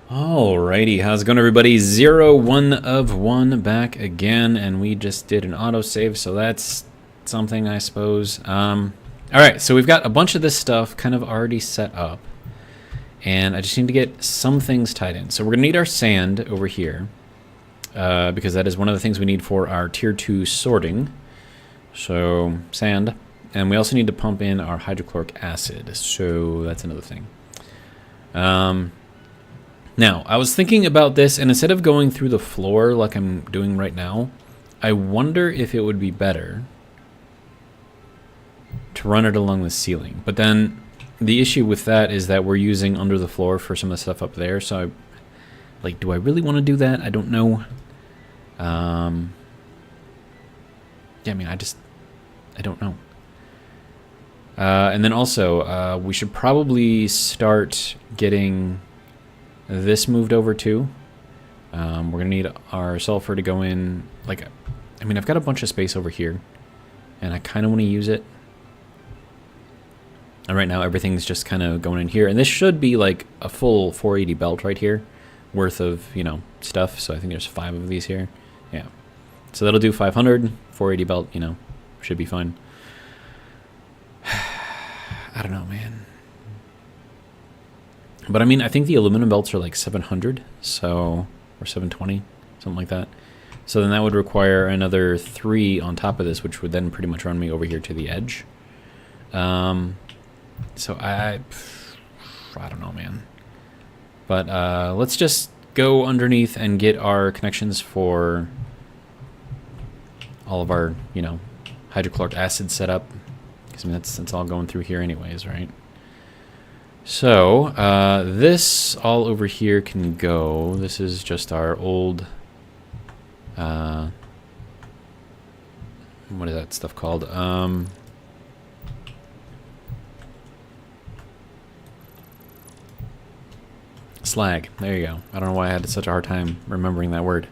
Alrighty, how's it going, everybody? 1 of 1 back again, and we just did an autosave, so that's something, I suppose. Alright, so we've got a bunch of this stuff kind of already set up, and I just need to get some things tied in. So we're going to need our sand over here, because that is one of the things we need for our Tier 2 sorting. So, sand. And we also need to pump in our hydrochloric acid, so that's another thing. Now, I was thinking about this, and instead of going through the floor like I'm doing right now, I wonder if it would be better to run it along the ceiling. But then the issue with that is that we're using under the floor for some of the stuff up there, so do I really want to do that? I don't know. Yeah, I mean, I don't know. And then also, we should probably start getting this moved over too. We're gonna need our sulfur to go in. I mean, I've got a bunch of space over here, and I kind of want to use it. And right now, everything's just kind of going in here, and this should be like a full 480 belt right here, worth of stuff. So I think there's 5 of these here. Yeah, so that'll do 500, 480 belt. Should be fine. I don't know, man. But I mean, I think the aluminum belts are like 700, so, or 720, something like that. So then that would require another 3 on top of this, which would then pretty much run me over here to the edge. So I don't know, man. But let's just go underneath and get our connections for all of our, hydrochloric acid set up. Because I mean, that's all going through here anyways, right? So, this all over here can go. This is just our old, what is that stuff called? Slag. There you go. I don't know why I had such a hard time remembering that word.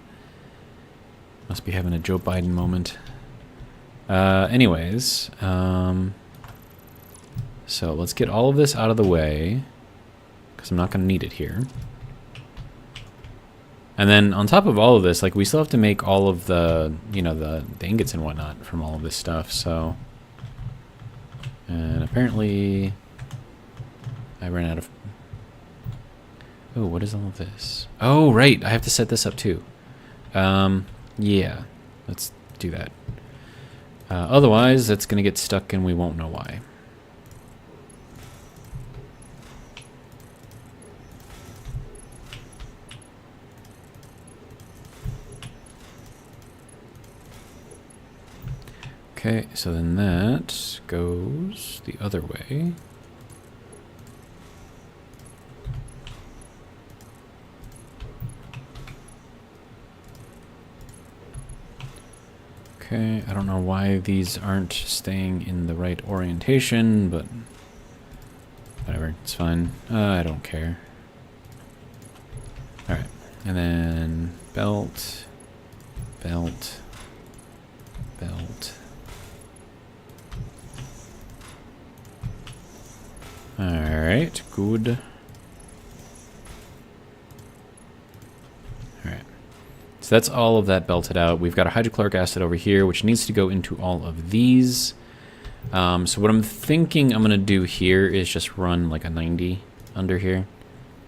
Must be having a Joe Biden moment. Anyways, so let's get all of this out of the way, because I'm not going to need it here. And then on top of all of this, we still have to make all of the, the ingots and whatnot from all of this stuff, so. And apparently I ran out of. Oh, what is all of this? Oh, right, I have to set this up too. Yeah, let's do that. Otherwise, that's going to get stuck and we won't know why. Okay, so then that goes the other way. Okay, I don't know why these aren't staying in the right orientation, but whatever, it's fine. I don't care. Alright, and then belt, belt, belt. Alright, good. Alright. So that's all of that belted out. We've got a hydrochloric acid over here, which needs to go into all of these. So what I'm thinking I'm going to do here is just run like a 90 under here.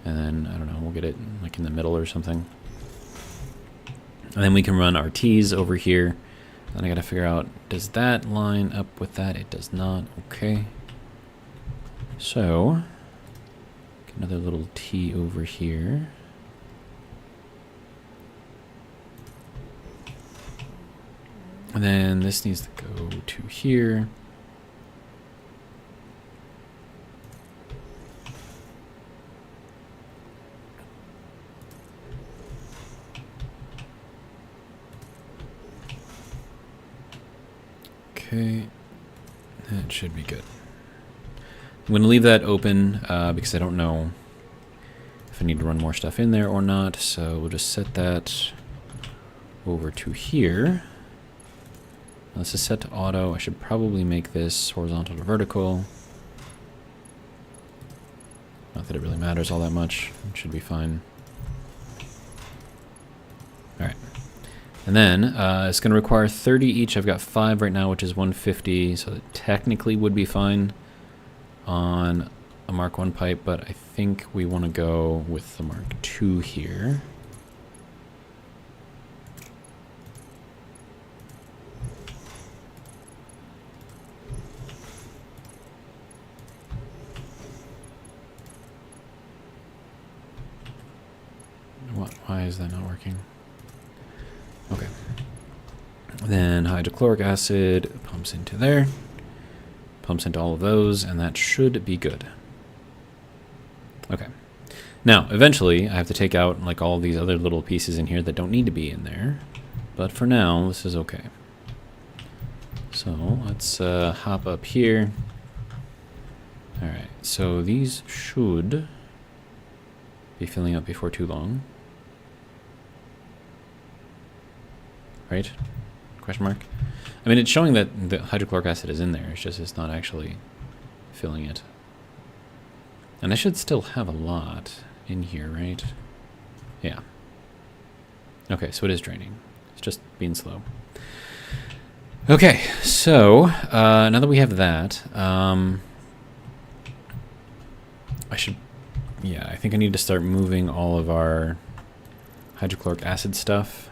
And then, I don't know, we'll get it like in the middle or something. And then we can run our T's over here. Then I got to figure out, does that line up with that? It does not. Okay. So, get another little T over here. And then this needs to go to here. Okay, that should be good. I'm going to leave that open because I don't know if I need to run more stuff in there or not. So we'll just set that over to here. This is set to auto. I should probably make this horizontal to vertical. Not that it really matters all that much. It should be fine. And then it's going to require 30 each. I've got 5 right now, which is 150, so it technically would be fine on a Mark 1 pipe, but I think we want to go with the Mark 2 here. Why is that not working? Okay. Then hydrochloric acid pumps into there, pumps into all of those, and that should be good. Okay. Now, eventually, I have to take out like all these other little pieces in here that don't need to be in there, but for now, this is okay. So let's hop up here. All right. So these should be filling up before too long. Right? Question mark? I mean, it's showing that the hydrochloric acid is in there. It's just it's not actually filling it. And I should still have a lot in here, right? Yeah. Okay, so it is draining. It's just being slow. Okay, so now that we have that, I think I need to start moving all of our hydrochloric acid stuff.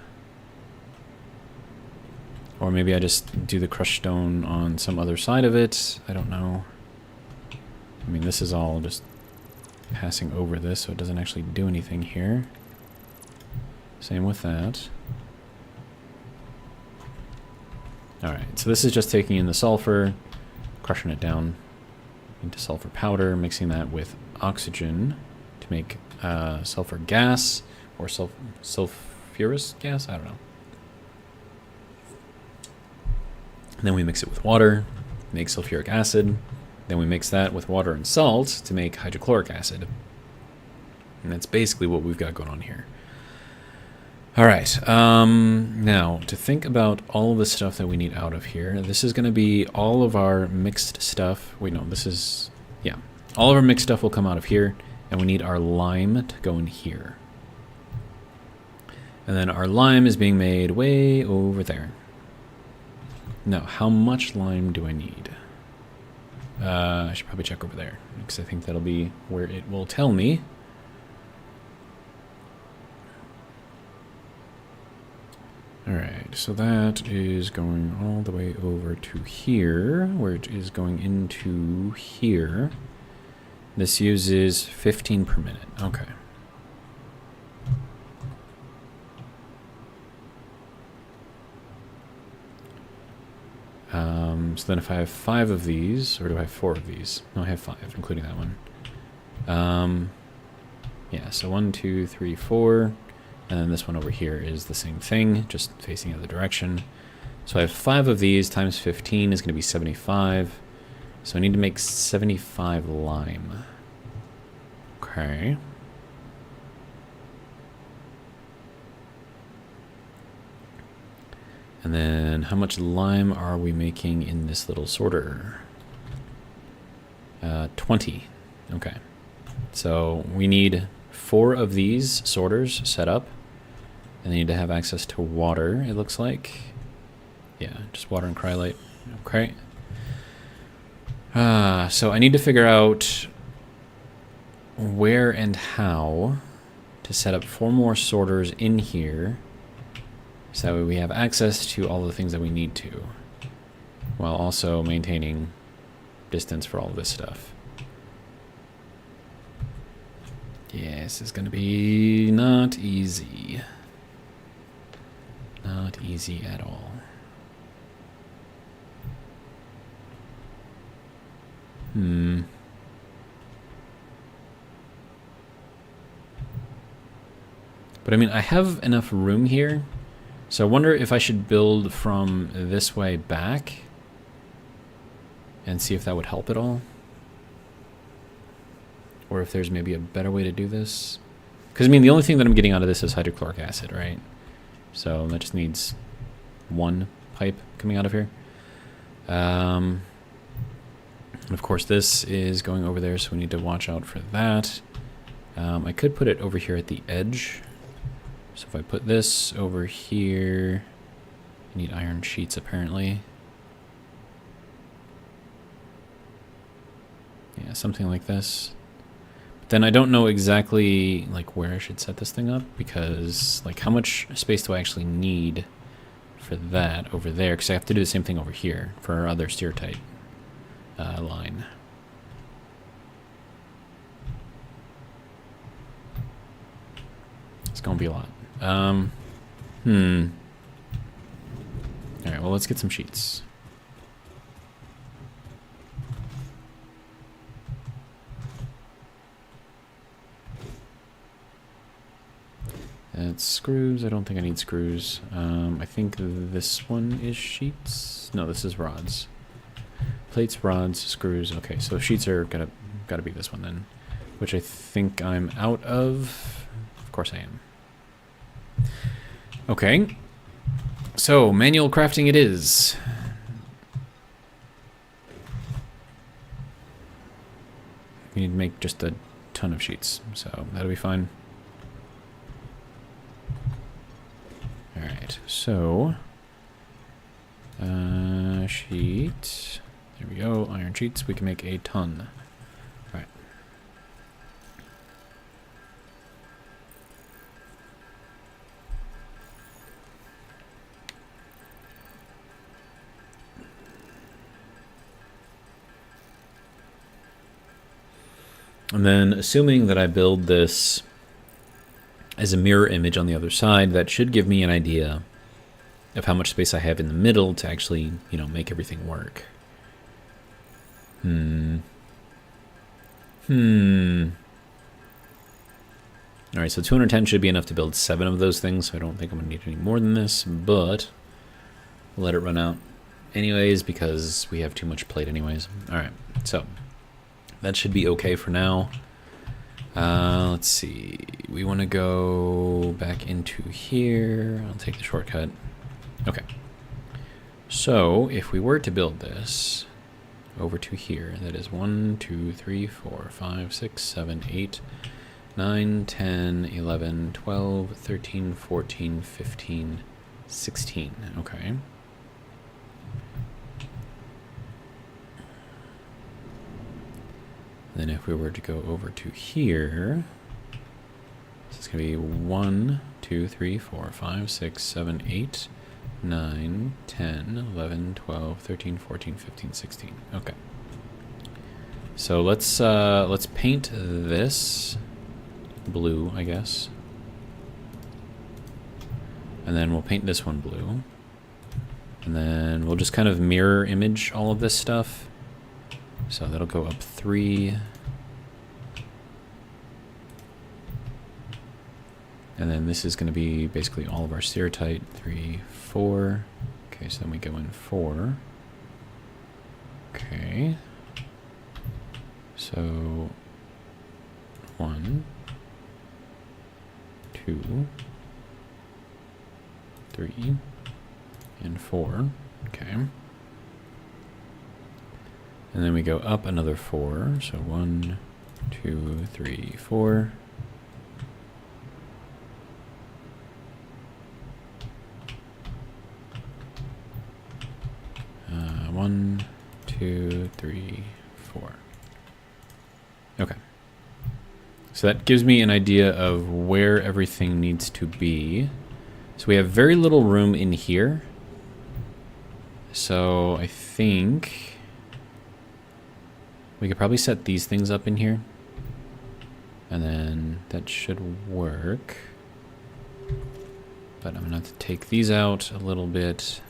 Or maybe I just do the crushed stone on some other side of it. I don't know. I mean, this is all just passing over this, so it doesn't actually do anything here. Same with that. Alright, so this is just taking in the sulfur, crushing it down into sulfur powder, mixing that with oxygen to make sulfur gas, or sulfurous gas? I don't know. And then we mix it with water, make sulfuric acid. Then we mix that with water and salt to make hydrochloric acid. And that's basically what we've got going on here. All right, now to think about all of the stuff that we need out of here, this is going to be all of our mixed stuff. Wait, no, this is, yeah. All of our mixed stuff will come out of here, and we need our lime to go in here. And then our lime is being made way over there. Now, how much lime do I need? I should probably check over there, because I think that'll be where it will tell me. Alright, so that is going all the way over to here, where it is going into here. This uses 15 per minute. Okay. So then if I have 5 of these, or do I have 4 of these? No, I have 5, including that one. Yeah, so 1, 2, 3, 4. And then this one over here is the same thing, just facing the other direction. So I have 5 of these times 15 is going to be 75. So I need to make 75 lime. Okay. And then how much lime are we making in this little sorter? 20. Okay. So we need 4 of these sorters set up. And they need to have access to water, it looks like. Yeah, just water and cryolite. Okay. So I need to figure out where and how to set up 4 more sorters in here. So that way we have access to all the things that we need to, while also maintaining distance for all of this stuff. Yeah, this is going to be not easy. Not easy at all. But I mean, I have enough room here. So I wonder if I should build from this way back and see if that would help at all. Or if there's maybe a better way to do this. Because I mean, the only thing that I'm getting out of this is hydrochloric acid, right? So that just needs 1 pipe coming out of here. And of course this is going over there, so we need to watch out for that. I could put it over here at the edge. So if I put this over here, I need iron sheets apparently. Yeah, something like this. But then I don't know exactly like where I should set this thing up, because like how much space do I actually need for that over there? Because I have to do the same thing over here for our other steertight line. It's gonna be a lot. Alright, well, let's get some sheets. That's screws. I don't think I need screws. I think this one is sheets. No, this is rods. Plates, rods, screws. Okay, so sheets are gotta be this one then, which I think I'm out of. Of course I am. Okay, so manual crafting it is. We need to make just a ton of sheets, so that'll be fine. Alright, so sheet. There we go, iron sheets. We can make a ton. Alright. And then, assuming that I build this as a mirror image on the other side, that should give me an idea of how much space I have in the middle to actually, you know, make everything work. Alright, so 210 should be enough to build 7 of those things, so I don't think I'm going to need any more than this, but we'll let it run out anyways because we have too much plate anyways. Alright, so that should be okay for now. Let's see. We want to go back into here. I'll take the shortcut. Okay. So if we were to build this over to here, that is 1, 2, 3, 4, 5, 6, 7, 8, 9, 10, 11, 12, 13, 14, 15, 16. Okay. Then if we were to go over to here, this is going to be 1, 2, 3, 4, 5, 6, 7, 8, 9, 10, 11, 12, 13, 14, 15, 16. Okay. So let's paint this blue, I guess. And then we'll paint this one blue. And then we'll just kind of mirror image all of this stuff. So that'll go up 3. And then this is going to be basically all of our steertight. 3, 4. Okay, so then we go in 4. Okay. So 1, 2, 3, and 4. Okay. And then we go up another 4. So 1, 2, 3, 4. One, 2, 3, 4. Okay. So that gives me an idea of where everything needs to be. So we have very little room in here. So I think we could probably set these things up in here. And then that should work. But I'm going to have to take these out a little bit.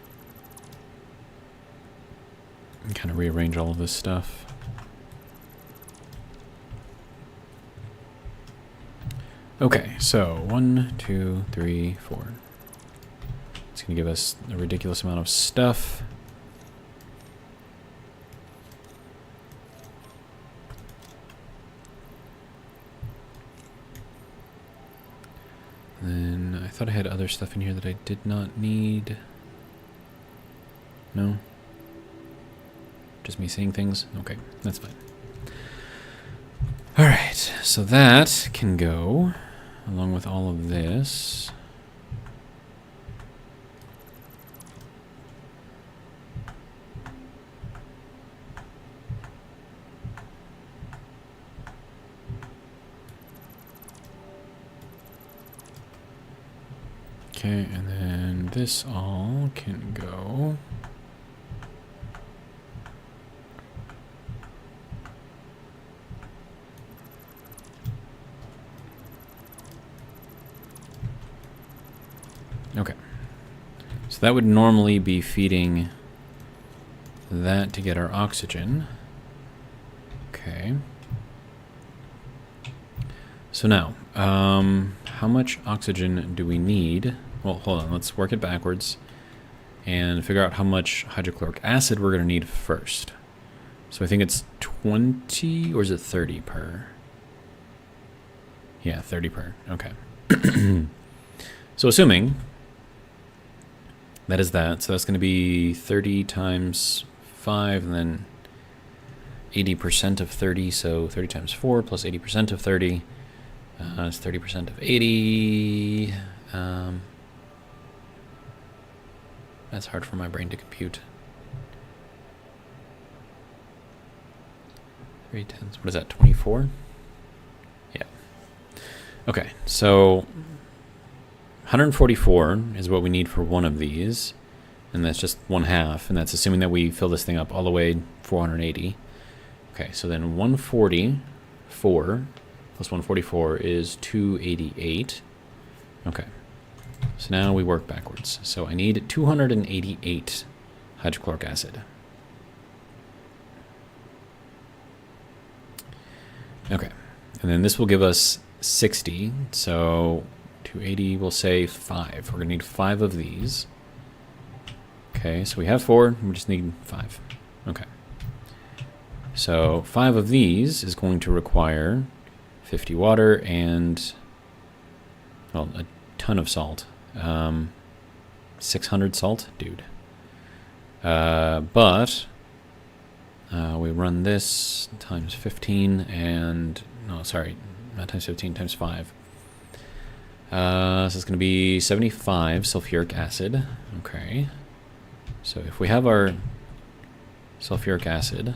And kind of rearrange all of this stuff. Okay, so 1, 2, 3, 4. It's going to give us a ridiculous amount of stuff. And then I thought I had other stuff in here that I did not need. No? Just me seeing things? Okay, that's fine. Alright, so that can go along with all of this. Okay, and then this all can go. Okay. So that would normally be feeding that to get our oxygen. Okay. So now, how much oxygen do we need? Well, hold on, let's work it backwards and figure out how much hydrochloric acid we're going to need first. So I think it's 20, or is it 30 per? Yeah, 30 per, okay. So assuming that is that, so that's going to be 30 times 5, and then 80% of 30, so 30 times 4 plus 80% of 30. It's 30% of 80. That's hard for my brain to compute. 3 tenths, what is that, 24? Yeah. Okay, so 144 is what we need for one of these, and that's just 1/2, and that's assuming that we fill this thing up all the way 480. Okay, so then 144 plus 144 is 288. Okay, so now we work backwards. So I need 288 hydrochloric acid. Okay, and then this will give us 60, so 280 will say 5. We're going to need 5 of these. Okay, so we have 4, we just need 5. Okay. So 5 of these is going to require 50 water and, well, a ton of salt. 600 salt? Dude. But we run this times 15 and, no, sorry, not times 15, times 5. So it's going to be 75 sulfuric acid. Okay. So if we have our sulfuric acid,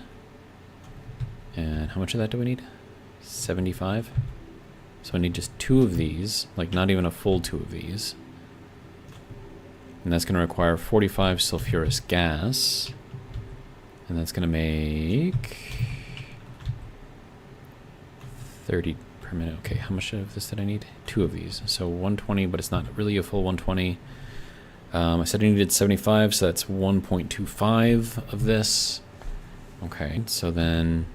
and how much of that do we need? 75. So I need just 2 of these, like not even a full 2 of these. And that's going to require 45 sulfurous gas. And that's going to make 30 per minute. Okay, how much of this did I need? 2 of these. So 120, but it's not really a full 120. I said I needed 75, so that's 1.25 of this. Okay, so then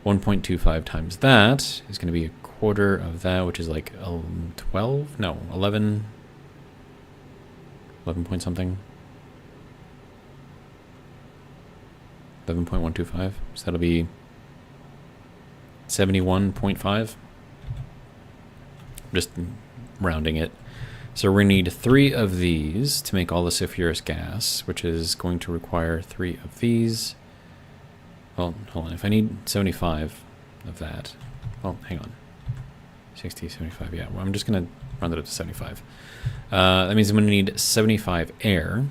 1.25 times that is going to be a quarter of that, which is like 12? No, 11 point something. 11.125. So that'll be 71.5. Just rounding it. So we're going to need 3 of these to make all the sulfurous gas, which is going to require 3 of these. Well, hold on. If I need 75 of that, well, hang on. 60, 75, yeah. Well, I'm just going to round it up to 75. That means I'm going to need 75 air,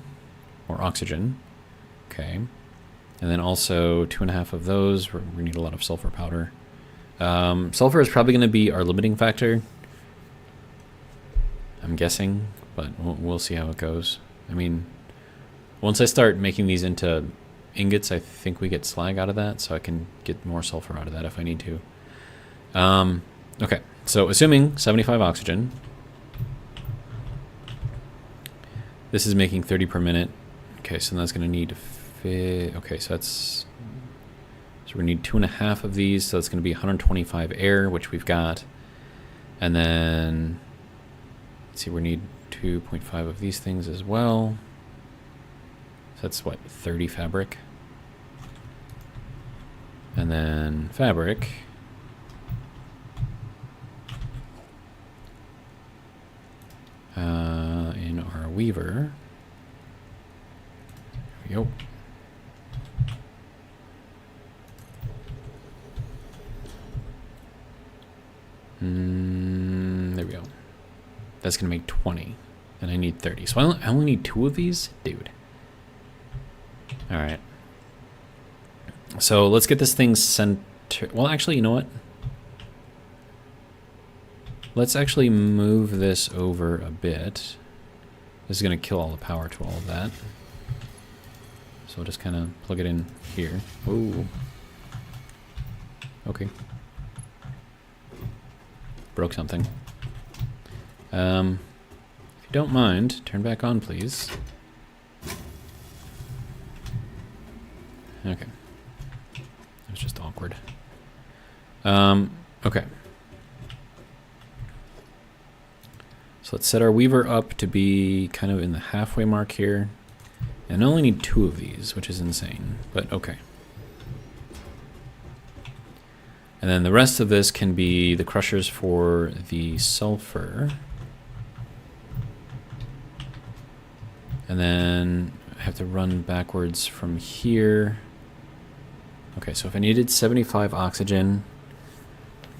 or oxygen. Okay. And then also 2.5 of those. We need a lot of sulfur powder. Sulfur is probably going to be our limiting factor, I'm guessing, but we'll see how it goes. I mean, once I start making these into ingots, I think we get slag out of that, so I can get more sulfur out of that if I need to. Okay, so assuming 75 oxygen, this is making 30 per minute. Okay, so that's going to need, okay, so that's, so we need 2.5 of these, so it's going to be 125 air, which we've got, and then, let's see, we need 2.5 of these things as well. So that's what, 30 fabric? And then fabric. In our weaver. There we go. There we go. That's going to make 20. And I need 30. So I only need 2 of these? Dude. Alright. So let's get this thing center. Well, actually, you know what? Let's actually move this over a bit. This is going to kill all the power to all of that. So we'll just kind of plug it in here. Ooh. Okay. Broke something. If you don't mind, turn back on, please. Okay. It was just awkward. Okay. So let's set our weaver up to be kind of in the halfway mark here. And I only need 2 of these, which is insane, but okay. And then the rest of this can be the crushers for the sulfur. And then I have to run backwards from here. Okay, so if I needed 75 oxygen,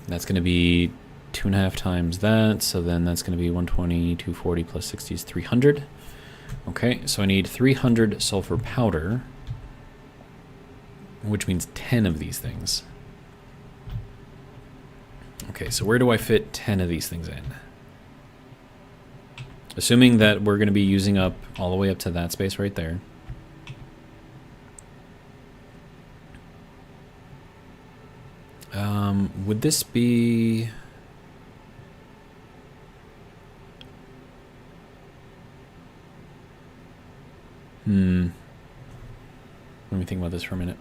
that's going to be 2.5 times that. So then that's going to be 120, 240 plus 60 is 300. Okay, so I need 300 sulfur powder, which means 10 of these things. Okay, so where do I fit 10 of these things in? Assuming that we're going to be using up all the way up to that space right there. Would this be... Let me think about this for a minute.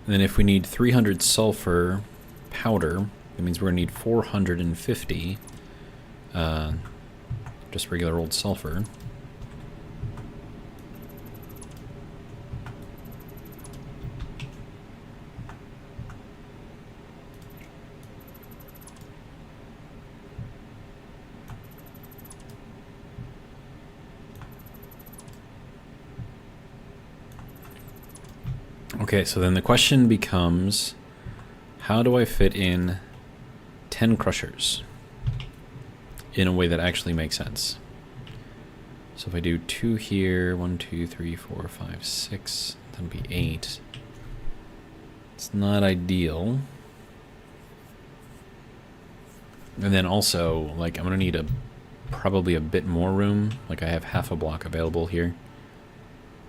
And then if we need 300 sulfur powder, that means we're going to need 450 just regular old sulfur. Okay, so then the question becomes, how do I fit in 10 crushers in a way that actually makes sense? So if I do 2 here, 1, 2, 3, 4, 5, 6, that'll be 8. It's not ideal. And then also, like, I'm gonna need probably a bit more room. Like, I have half a block available here.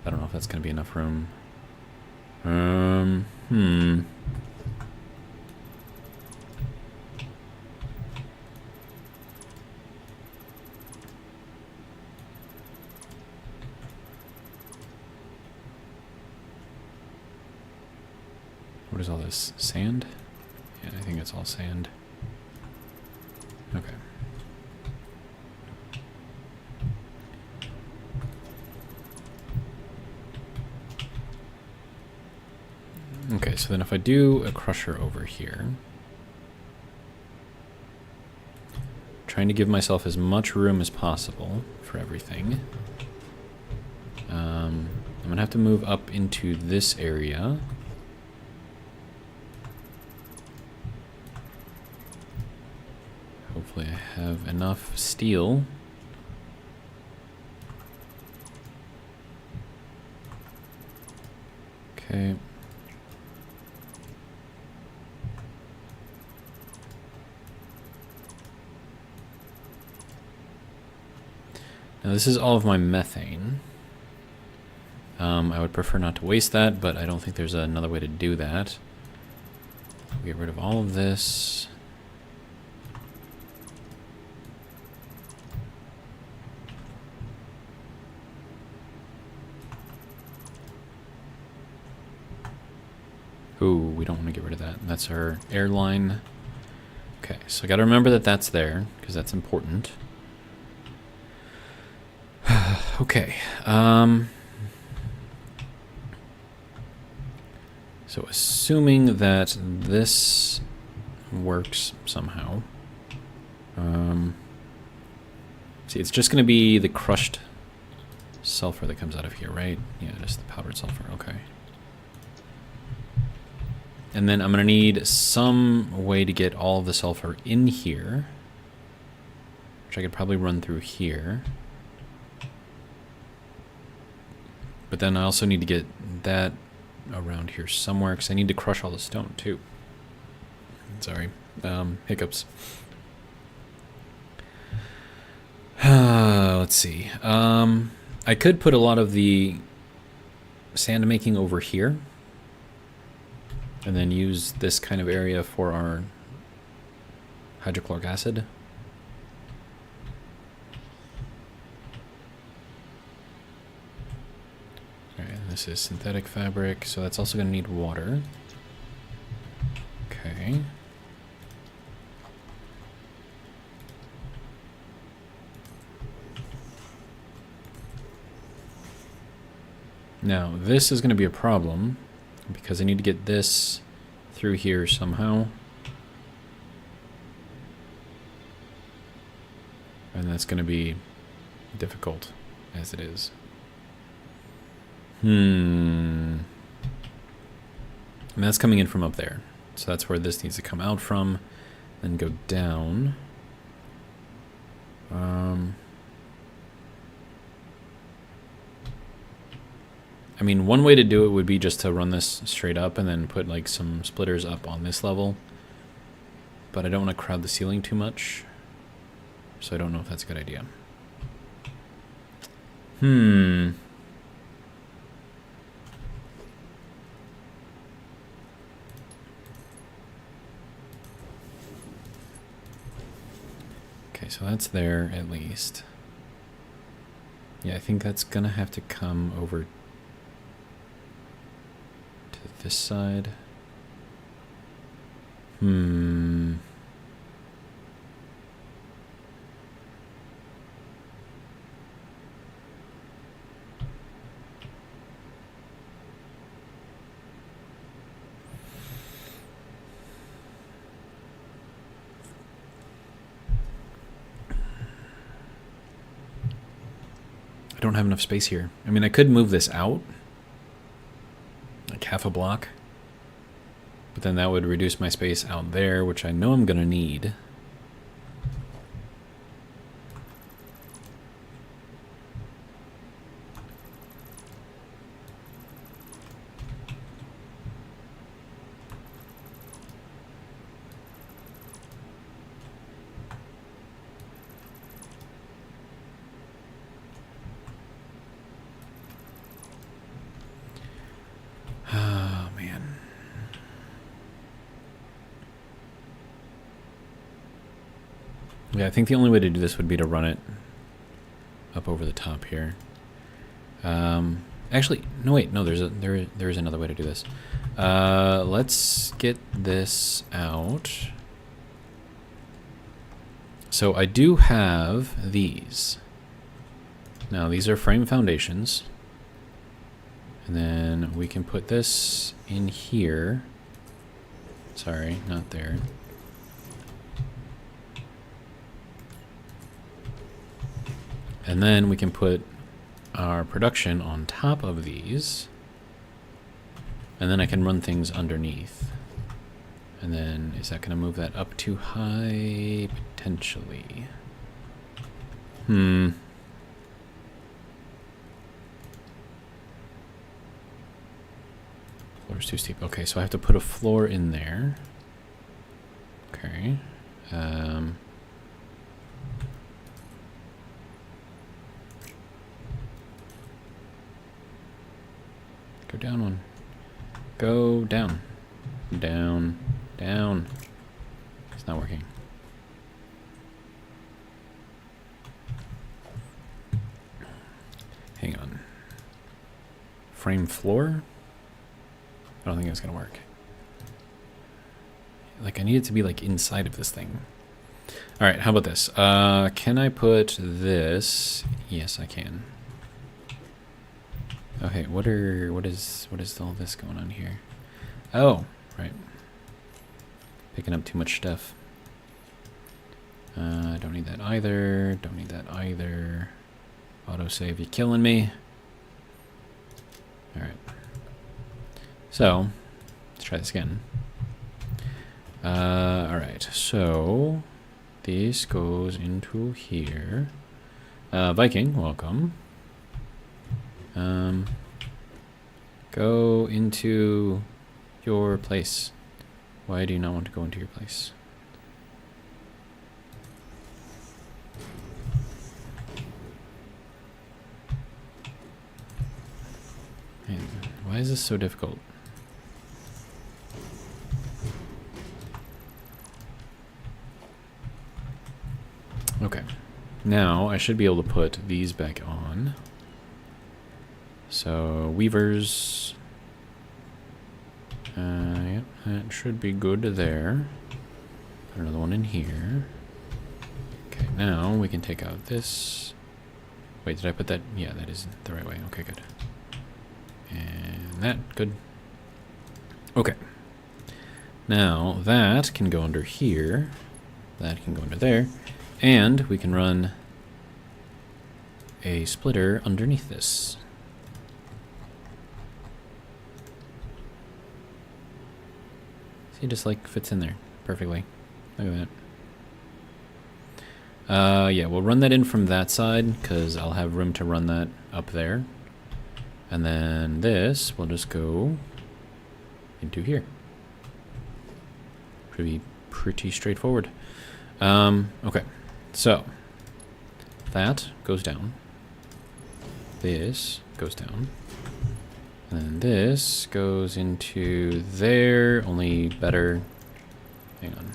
I don't know if that's gonna be enough room. What is all this? Sand? Yeah, I think it's all sand. Okay. Okay, so then if I do a crusher over here, trying to give myself as much room as possible for everything. I'm gonna have to move up into this area. Hopefully I have enough steel. Okay. Now this is all of my methane. I would prefer not to waste that, but I don't think there's another way to do that. Get rid of all of this. Ooh, we don't want to get rid of that. That's our airline. Okay, so I got to remember that that's there, because that's important. Okay. So assuming that this works somehow. See, it's just going to be the crushed sulfur that comes out of here, right? Yeah, just the powdered sulfur. Okay. And then I'm going to need some way to get all of the sulfur in here, which I could probably run through here. But then I also need to get that around here somewhere, because I need to crush all the stone too. Sorry, hiccups. Let's see. I could put a lot of the sand making over here, and then use this kind of area for our hydrochloric acid. Alright, this is synthetic fabric, so that's also going to need water. Okay. Now, this is going to be a problem, because I need to get this through here somehow. And that's going to be difficult, as it is. And that's coming in from up there. So that's where this needs to come out from, then go down. I mean, one way to do it would be just to run this straight up and then put like some splitters up on this level. But I don't want to crowd the ceiling too much. So I don't know if that's a good idea. Okay, so that's there at least. Yeah, I think that's gonna have to come over to this side. I don't have enough space here. I mean, I could move this out, like half a block, but then that would reduce my space out there, which I know I'm gonna need. Oh, man. Yeah, I think the only way to do this would be to run it up over the top here. Actually, no, wait, no, there is another way to do this. Let's get this out. So I do have these. Now, these are frame foundations. And then we can put this in here. Sorry, not there. And then we can put our production on top of these. And then I can run things underneath. And then, is that going to move that up too high? Potentially. Floor's too steep. Okay, so I have to put a floor in there. Okay. Go down one. Go down. Down. Down. It's not working. Hang on. Frame floor? I don't think it's gonna work. Like, I need it to be like inside of this thing. All right, how about this? Can I put this? Yes, I can. Okay, what is all this going on here? Oh, right. Picking up too much stuff. Don't need that either. Don't need that either. Autosave, you're killing me. All right. So, let's try this again. Alright, so this goes into here. Viking, welcome. Go into your place. Why do you not want to go into your place? Man, why is this so difficult? Okay. Now I should be able to put these back on. So weavers. Yep, that should be good there. Put another one in here. Okay, now we can take out this. Wait, did I put that? Yeah, that is the right way. Okay, good. And that, good. Okay. Now that can go under here. That can go under there. And we can run a splitter underneath this. See, just like fits in there perfectly. Look at that. Yeah, we'll run that in from that side because I'll have room to run that up there. And then this will just go into here. Pretty straightforward. Okay, so that goes down. This goes down. And then this goes into there, only better. Hang on.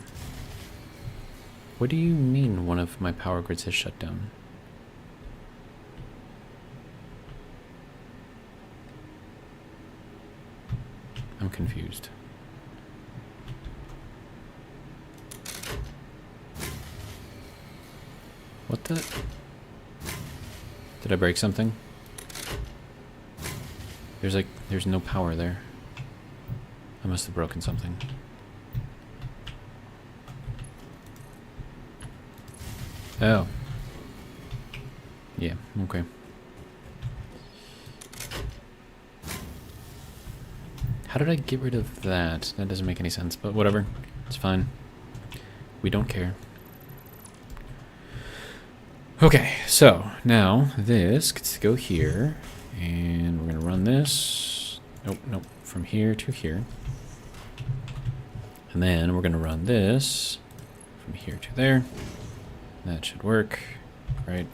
What do you mean one of my power grids has shut down? I'm confused. What the? Did I break something? There's no power there. I must have broken something. Oh. Yeah, okay. How did I get rid of that? That doesn't make any sense, but whatever. It's fine. We don't care. Okay, so now this gets to go here, and we're gonna run this. Nope, from here to here. And then we're gonna run this from here to there. That should work, right?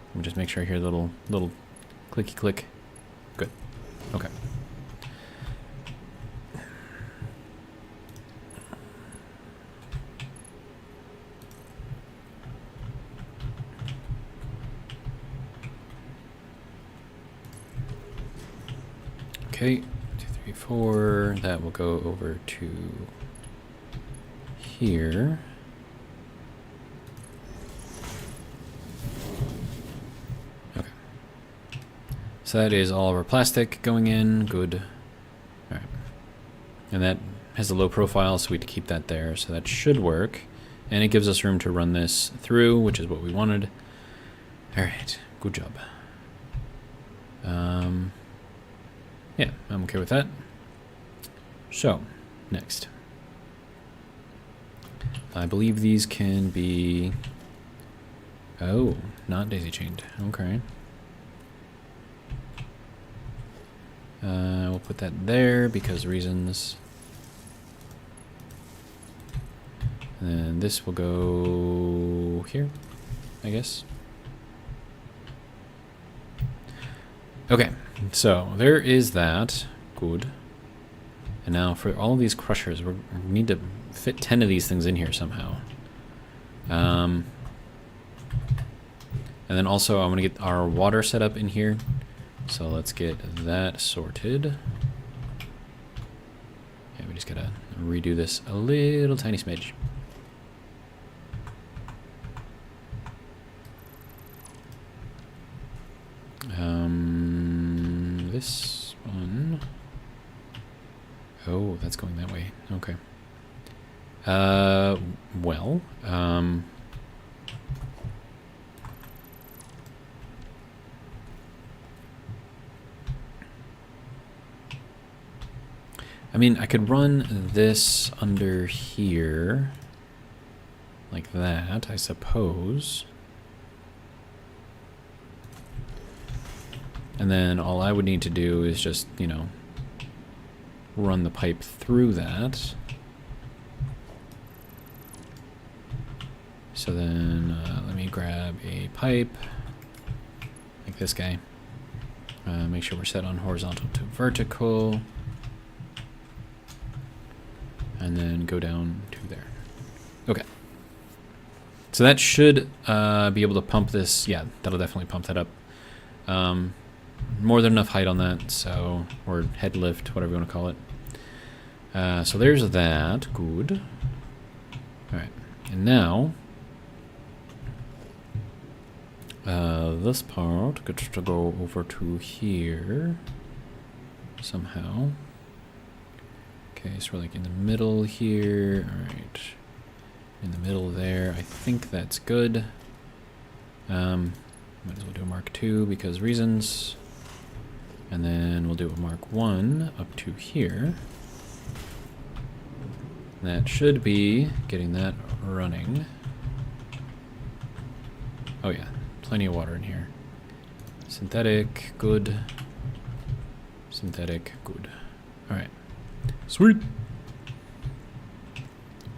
Let me just make sure I hear the little clicky click. Good. Okay. Okay, 2, 3, 4. That will go over to here. Okay. So that is all of our plastic going in. Good. All right. And that has a low profile, so we had to keep that there. So that should work. And it gives us room to run this through, which is what we wanted. All right. Good job. Yeah, I'm okay with that. So, next. I believe these can be... Oh, not daisy chained. Okay. We'll put that there because reasons. And then this will go here, I guess. Okay, so there is that. Good. And now for all of these crushers, we need to fit 10 of these things in here somehow. And then also I'm going to get our water set up in here. So let's get that sorted. Yeah, we just got to redo this a little tiny smidge. This one. Oh, that's going that way. Okay. Well, I mean, I could run this under here. Like that, I suppose. And then all I would need to do is just, you know, run the pipe through that. So then, let me grab a pipe, like this guy. Make sure we're set on horizontal to vertical. And then go down to there. Okay. So that should be able to pump this. Yeah, that'll definitely pump that up. More than enough height on that, so, or head lift, whatever you want to call it. So there's that. Good. All right. And now, this part gets to go over to here somehow. Okay, so we're like in the middle here. All right. In the middle there. I think that's good. Might as well do a Mark II because reasons. And then we'll do a Mark I up to here. That should be getting that running. Oh yeah, plenty of water in here. Synthetic, good. Synthetic, good. Alright. Sweet!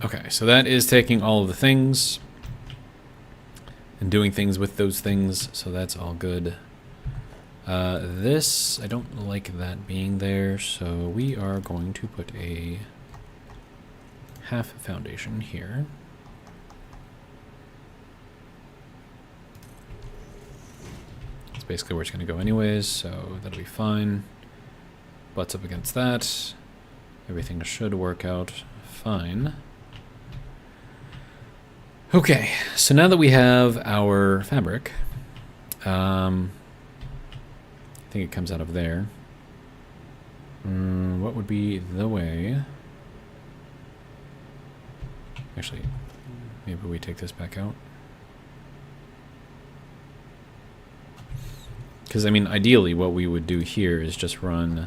Okay, so that is taking all of the things and doing things with those things, so that's all good. This, I don't like that being there, so we are going to put a half foundation here. That's basically where it's going to go anyways, so that'll be fine. Butts up against that. Everything should work out fine. Okay, so now that we have our fabric, I think it comes out of there. What would be the way? Actually, maybe we take this back out. Because, I mean, ideally what we would do here is just run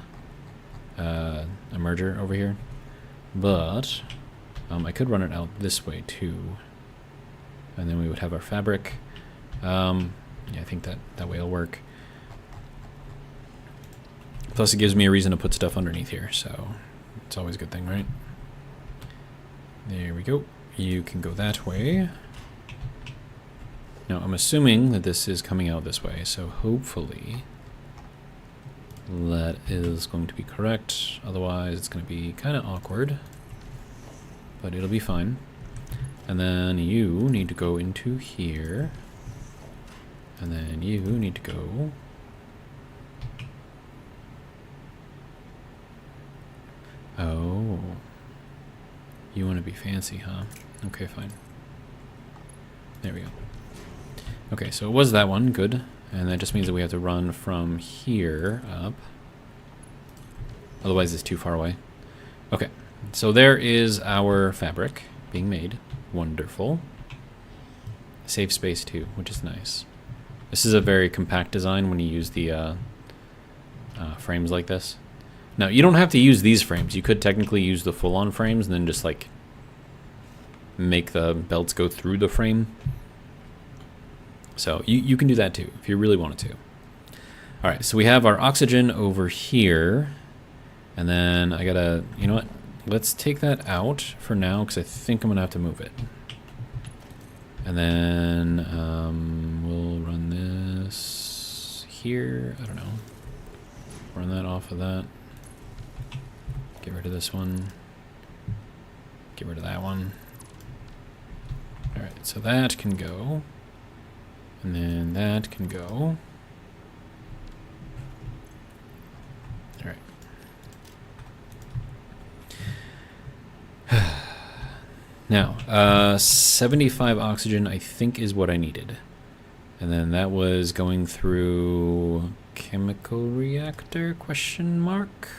a merger over here. But I could run it out this way too. And then we would have our fabric. Yeah, I think that way will work. Plus it gives me a reason to put stuff underneath here, so it's always a good thing, right? There we go. You can go that way. Now I'm assuming that this is coming out this way, so hopefully that is going to be correct. Otherwise it's going to be kind of awkward, but it'll be fine. And then you need to go into here. And then you need to go. Oh. You want to be fancy, huh? Okay, fine. There we go. Okay, so it was that one. Good. And that just means that we have to run from here up. Otherwise it's too far away. Okay. So there is our fabric being made. Wonderful. Save space too, which is nice. This is a very compact design when you use the frames like this. Now, you don't have to use these frames. You could technically use the full-on frames and then just, like, make the belts go through the frame. So, you can do that too, if you really wanted to. Alright, so we have our oxygen over here. And then I gotta, you know what? Let's take that out for now, because I think I'm gonna have to move it. And then we'll run this here. I don't know. Run that off of that. Get rid of this one. Get rid of that one. Alright, so that can go. And then that can go. Alright. Now, 75 oxygen I think is what I needed. And then that was going through chemical reactor, question mark?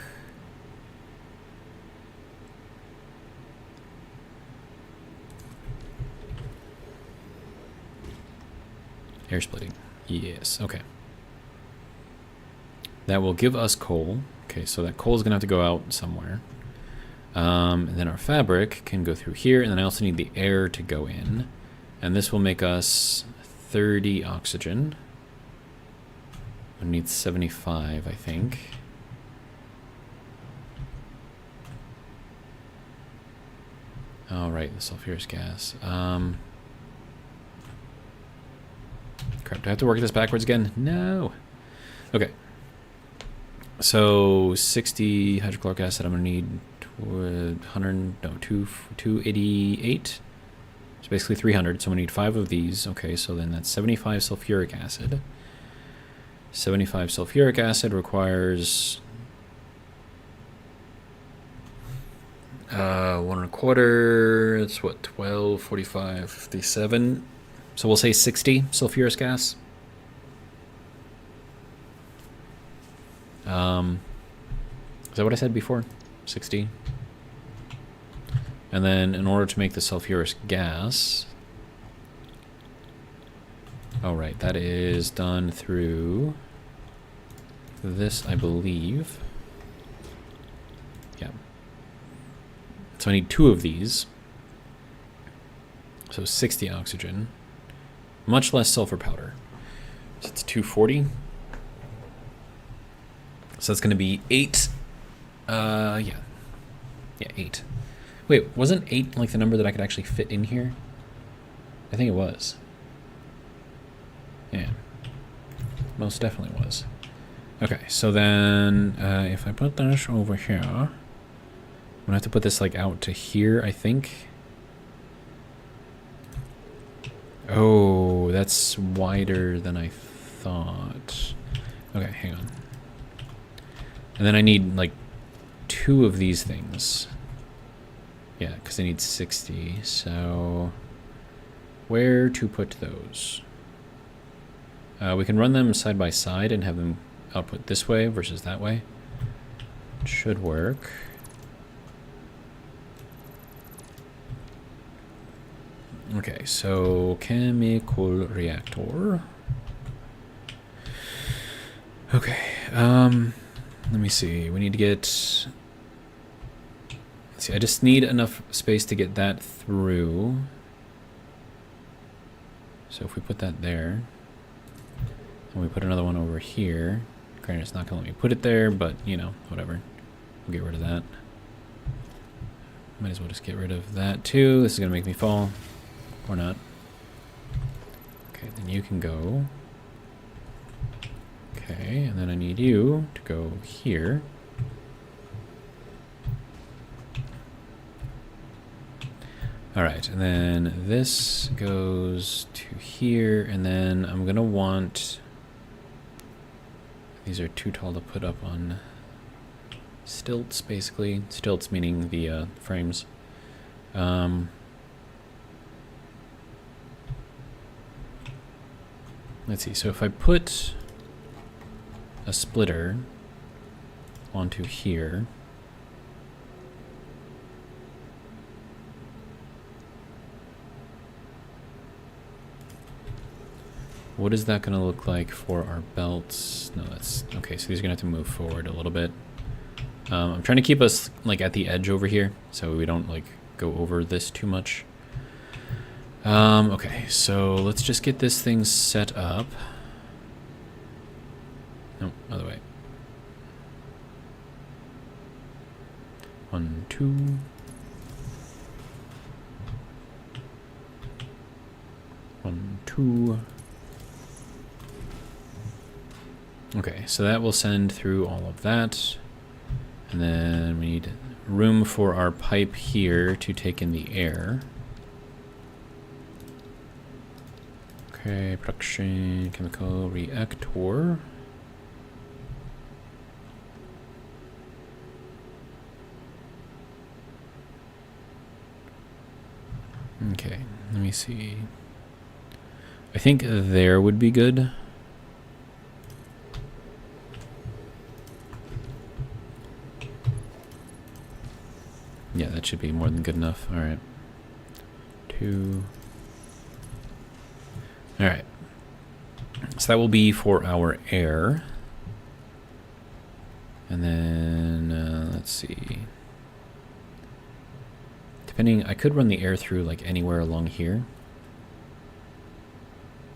Air splitting. Yes, okay. That will give us coal. Okay, so that coal is going to have to go out somewhere. And then our fabric can go through here, and then I also need the air to go in. And this will make us 30 oxygen. We need 75, I think. Oh, right, the sulfurous gas. Crap, do I have to work this backwards again? No. Okay. So 60 hydrochloric acid, I'm gonna need 288. So basically 300, so we need 5 of these. Okay, so then that's 75 sulfuric acid. 75 sulfuric acid requires 1 1/4. It's what, 12, 45, 57. So we'll say 60 sulfurous gas. Is that what I said before? 60. And then in order to make the sulfurous gas, oh right, that is done through this, I believe. Yeah. So I need 2 of these. So 60 oxygen. Much less sulfur powder. So it's 240. So that's going to be 8. Yeah, 8. Wait, wasn't 8 like the number that I could actually fit in here? I think it was. Yeah, most definitely was. Okay, so then if I put this over here, I'm gonna have to put this like out to here, I think. Oh, that's wider than I thought. Okay, hang on. And then I need like 2 of these things. Yeah, because I need 60. So where to put those? We can run them side by side and have them output this way versus that way. It should work. Okay, so chemical reactor. Okay, let me see. We need to get... Let's see, I just need enough space to get that through. So if we put that there, and we put another one over here, granted it's not going to let me put it there, but, you know, whatever. We'll get rid of that. Might as well just get rid of that too. This is going to make me fall. Or not. Okay, then you can go. Okay, and then I need you to go here. Alright, and then this goes to here, and then I'm gonna want... These are too tall to put up on stilts, basically. Stilts meaning the frames. Let's see, so if I put a splitter onto here, what is that going to look like for our belts? No, that's okay. So these are going to have to move forward a little bit. I'm trying to keep us like at the edge over here, so we don't like go over this too much. Okay, so let's just get this thing set up. No, other way. 1, 2. One, two. Okay, so that will send through all of that. And then we need room for our pipe here to take in the air. Okay, production chemical reactor. Okay, let me see. I think there would be good. Yeah, that should be more than good enough. All right. 2. All right. So that will be for our air. And then, let's see. Depending, I could run the air through like anywhere along here.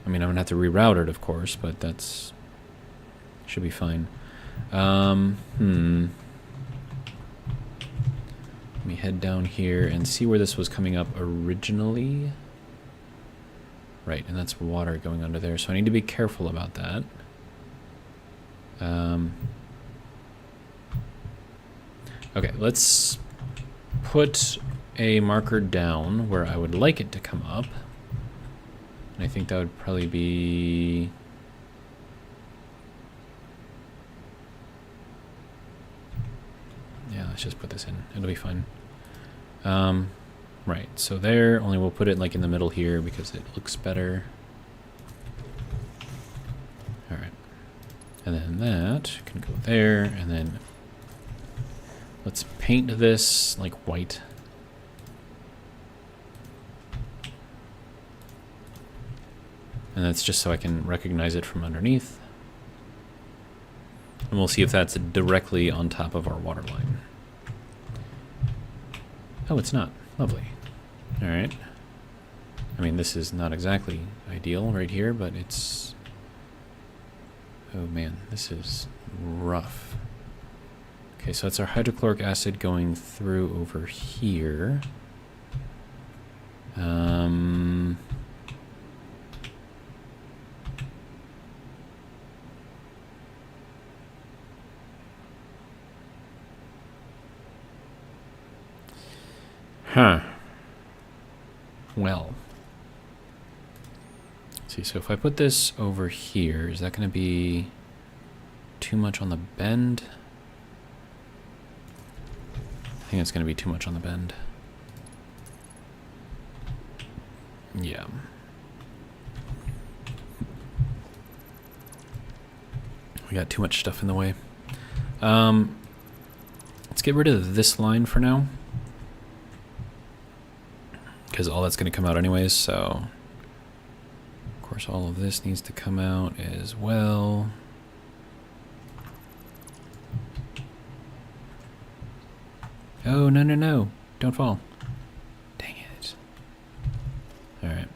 I mean, I'm gonna have to reroute it, of course, but that's should be fine. Let me head down here and see where this was coming up originally. Right, and that's water going under there, so I need to be careful about that. Okay, let's put a marker down where I would like it to come up. And I think that would probably be... Yeah, let's just put this in. It'll be fine. Right, so there, only we'll put it like in the middle here because it looks better. Alright. And then that can go there, and then let's paint this like white. And that's just so I can recognize it from underneath. And we'll see if that's directly on top of our water line. Oh, it's not. Lovely. Alright. I mean, this is not exactly ideal right here, but it's... Oh man, this is rough. Okay, so that's our hydrochloric acid going through over here. Huh. Well. Let's see, so if I put this over here, is that going to be too much on the bend? I think it's going to be too much on the bend. Yeah. We got too much stuff in the way. Let's get rid of this line for now, because all that's going to come out anyways, so of course all of this needs to come out as well. Oh, no, no, no. Don't fall. Dang it. Alright.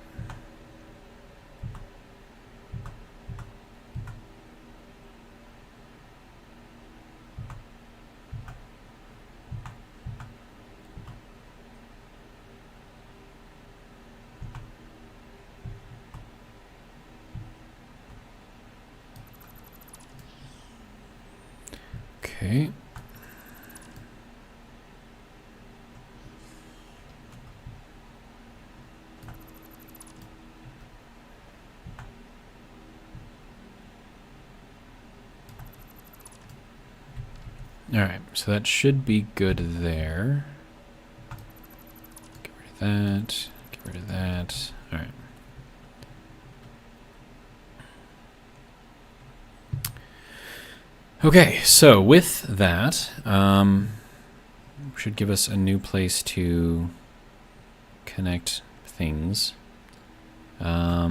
Okay. Alright, so that should be good there. Get rid of that. Get rid of that. Alright. Okay, so with that, should give us a new place to connect things. Let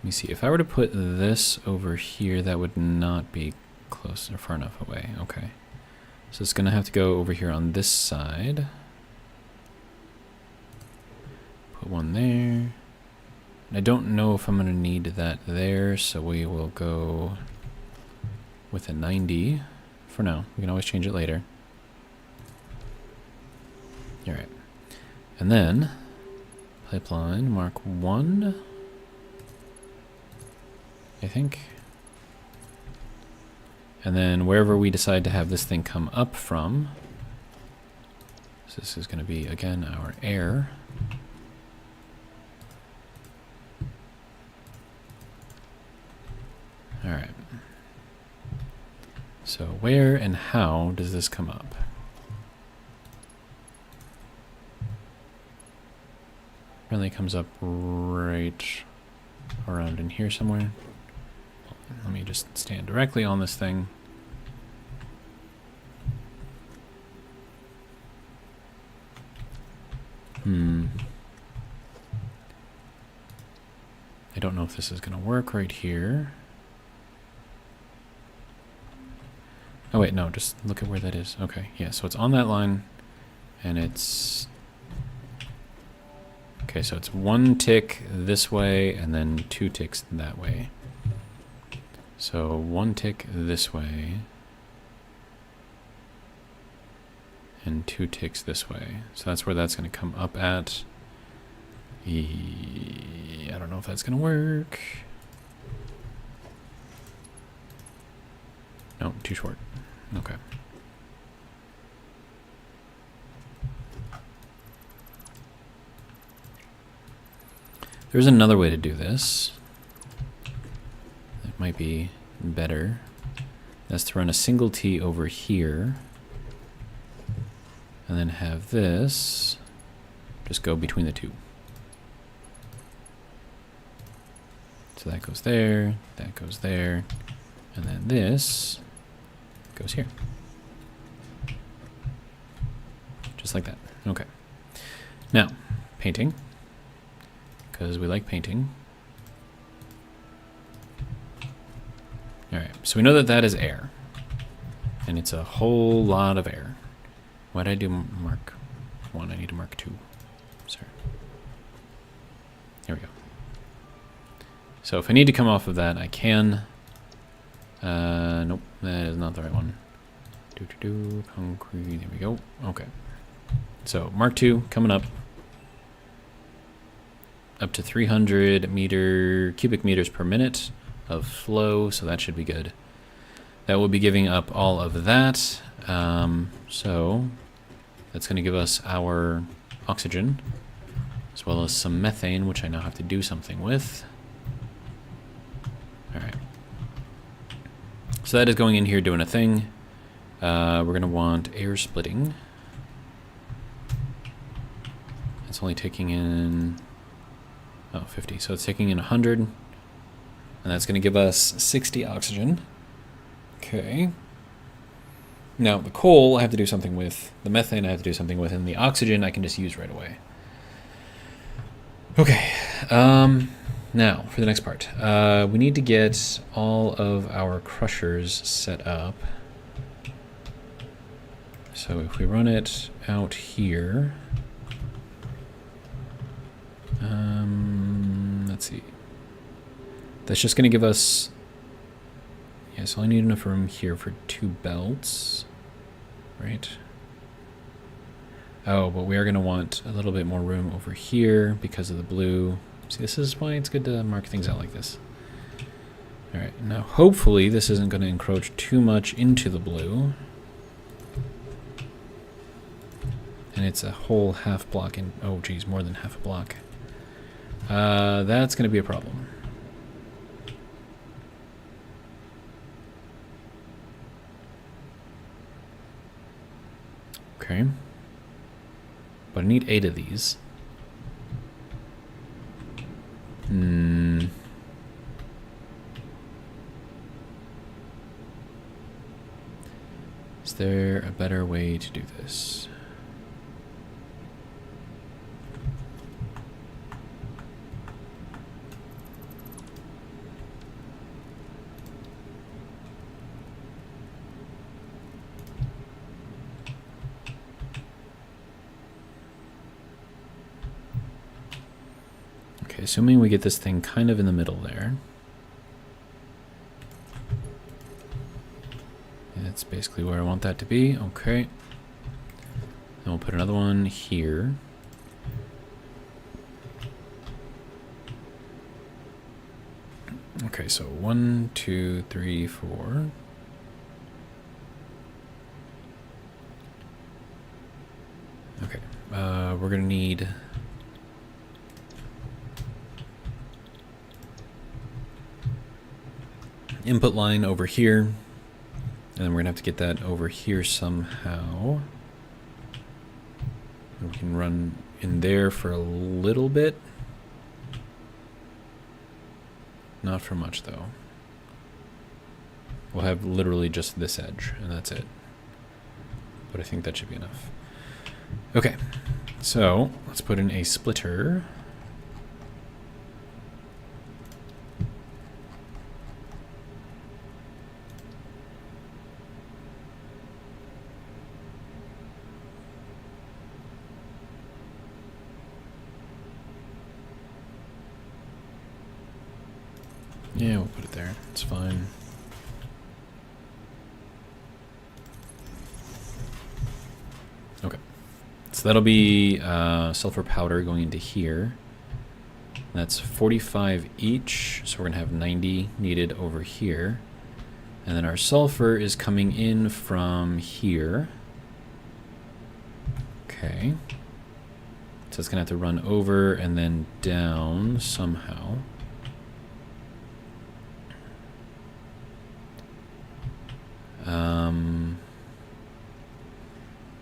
me see, if I were to put this over here, that would not be close or far enough away. Okay, so it's gonna have to go over here on this side. Put one there. I don't know if I'm gonna need that there, so we will go with a 90 for now. We can always change it later. Alright. And then pipeline Mark 1, I think. And then wherever we decide to have this thing come up from, so this is going to be, again, our air. Alright. So where and how does this come up? Apparently it comes up right around in here somewhere. Let me just stand directly on this thing. I don't know if this is going to work right here. Oh wait, no, just look at where that is. Okay, yeah, so it's on that line, And it's... Okay, so it's 1 tick this way and then 2 ticks that way. So 1 tick this way and 2 ticks this way. So that's where that's going to come up at. I don't know if that's going to work. No, too short. Okay. There's another way to do this. It might be better. That's to run a single T over here. And then have this just go between the two. So that goes there, that goes there, and then this goes here. Just like that. Okay. Now, painting. Because we like painting. Alright, so we know that that is air. And it's a whole lot of air. Why did I do mark 1? I need to mark 2. Sorry. There we go. So if I need to come off of that, I can. Nope, that is not the right one. Concrete, there we go. Okay. So mark 2 coming up. Up to 300 cubic meters per minute of flow, so that should be good. That will be giving up all of that. So that's going to give us our oxygen, as well as some methane, which I now have to do something with. All right. So that is going in here doing a thing. We're going to want air splitting. It's only taking in... Oh, 50. So it's taking in 100. And that's going to give us 60 oxygen. Okay. Now, the coal I have to do something with. The methane I have to do something with. And the oxygen I can just use right away. Okay. Now, for the next part. We need to get all of our crushers set up. So if we run it out here... let's see. That's just going to give us... Yeah, so I need enough room here for 2 belts. Right? Oh, but we are going to want a little bit more room over here because of the blue. See, this is why it's good to mark things out like this. Alright, now hopefully this isn't going to encroach too much into the blue. And it's a whole half block in... Oh, geez, more than half a block. That's going to be a problem. Okay. But I need 8 of these. Is there a better way to do this? Okay, assuming we get this thing kind of in the middle there. That's basically where I want that to be. Okay. Then we'll put another one here. Okay, so 1, 2, 3, 4. Okay, we're gonna need... input line over here, and then we're gonna have to get that over here somehow. We can run in there for a little bit, not for much though. We'll have literally just this edge and that's it, but I think that should be enough. Okay, so let's put in a splitter. Yeah, we'll put it there. It's fine. Okay. So that'll be sulfur powder going into here. That's 45 each, so we're going to have 90 needed over here. And then our sulfur is coming in from here. Okay. So it's going to have to run over and then down somehow.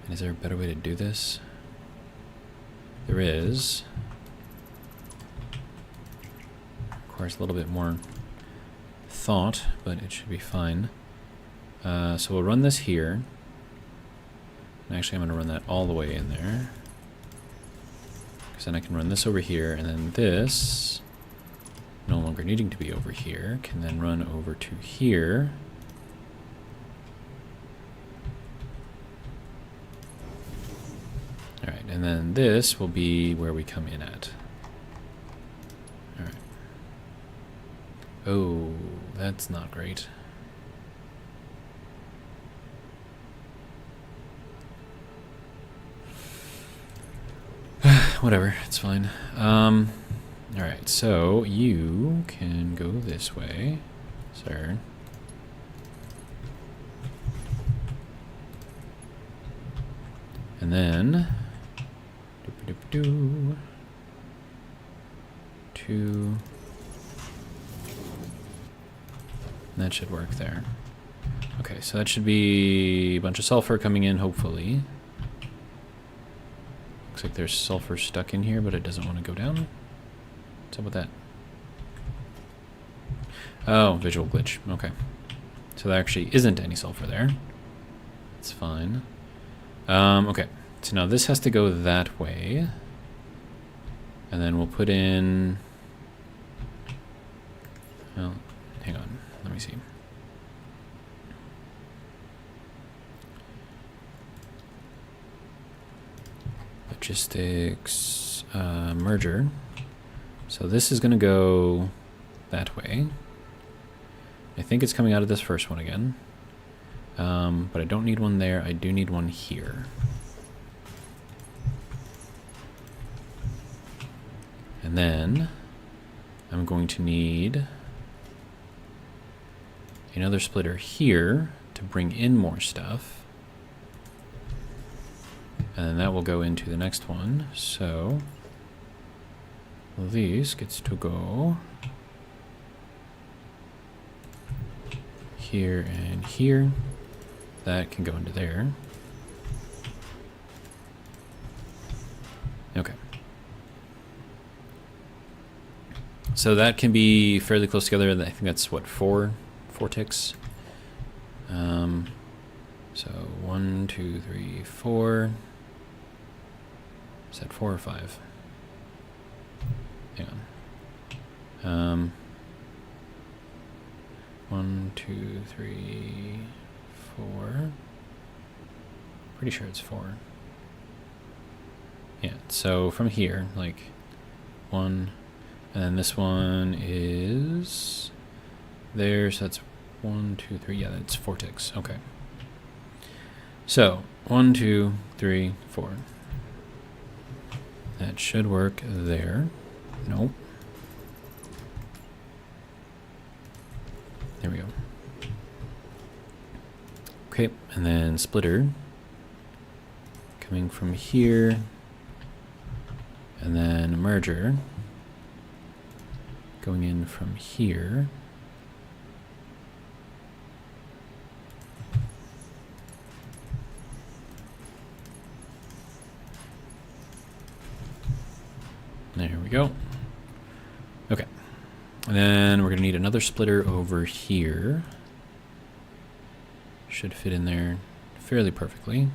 Is there a better way to do this? There is. Requires a little bit more thought, but it should be fine. So we'll run this here. And actually, I'm going to run that all the way in there. Because then I can run this over here, and then this, no longer needing to be over here, can then run over to here. Alright, and then this will be where we come in at. Alright. Oh, that's not great. Whatever, it's fine. Alright, so you can go this way, sir. And then two. That should work there. Okay, so that should be a bunch of sulfur coming in, hopefully. Looks like there's sulfur stuck in here, but it doesn't want to go down. What's up with that? Oh, visual glitch. Okay. So there actually isn't any sulfur there. It's fine. Okay. So now this has to go that way. And then we'll put in... Well, hang on. Let me see. Logistics merger. So this is going to go that way. I think it's coming out of this first one again. But I don't need one there. I do need one here. And then I'm going to need another splitter here to bring in more stuff. And then that will go into the next one. So this gets to go here and here. That can go into there. Okay. So that can be fairly close together. I think that's what, four ticks. So 1, 2, 3, 4. Is that 4 or 5? Hang on. 1, 2, 3, 4. Pretty sure it's 4. Yeah. So from here, like 1. And then this one is there, so that's 1, 2, 3. Yeah, that's 4 ticks. Okay. So 1, 2, 3, 4. That should work there. Nope. There we go. Okay, and then splitter coming from here, and then merger going in from here. There we go. Okay. And then we're going to need another splitter over here. Should fit in there fairly perfectly.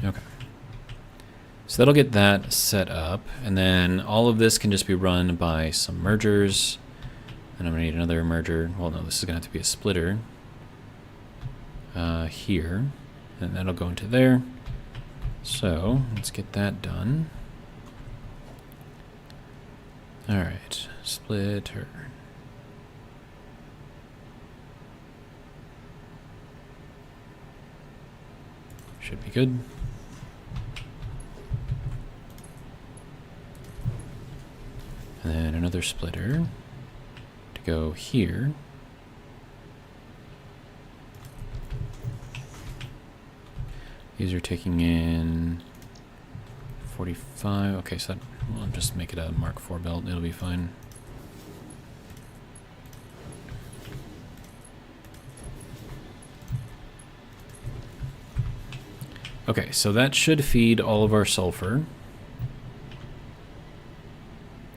Okay. So that'll get that set up, and then all of this can just be run by some mergers. And I'm going to need another merger. Well, no, this is going to have to be a splitter here. and that'll go into there. So let's get that done. All right, splitter. Should be good. And then another splitter to go here. These are taking in 45. Okay, so that, well, I'll just make it a Mark IV belt. It'll be fine. Okay, so that should feed all of our sulfur.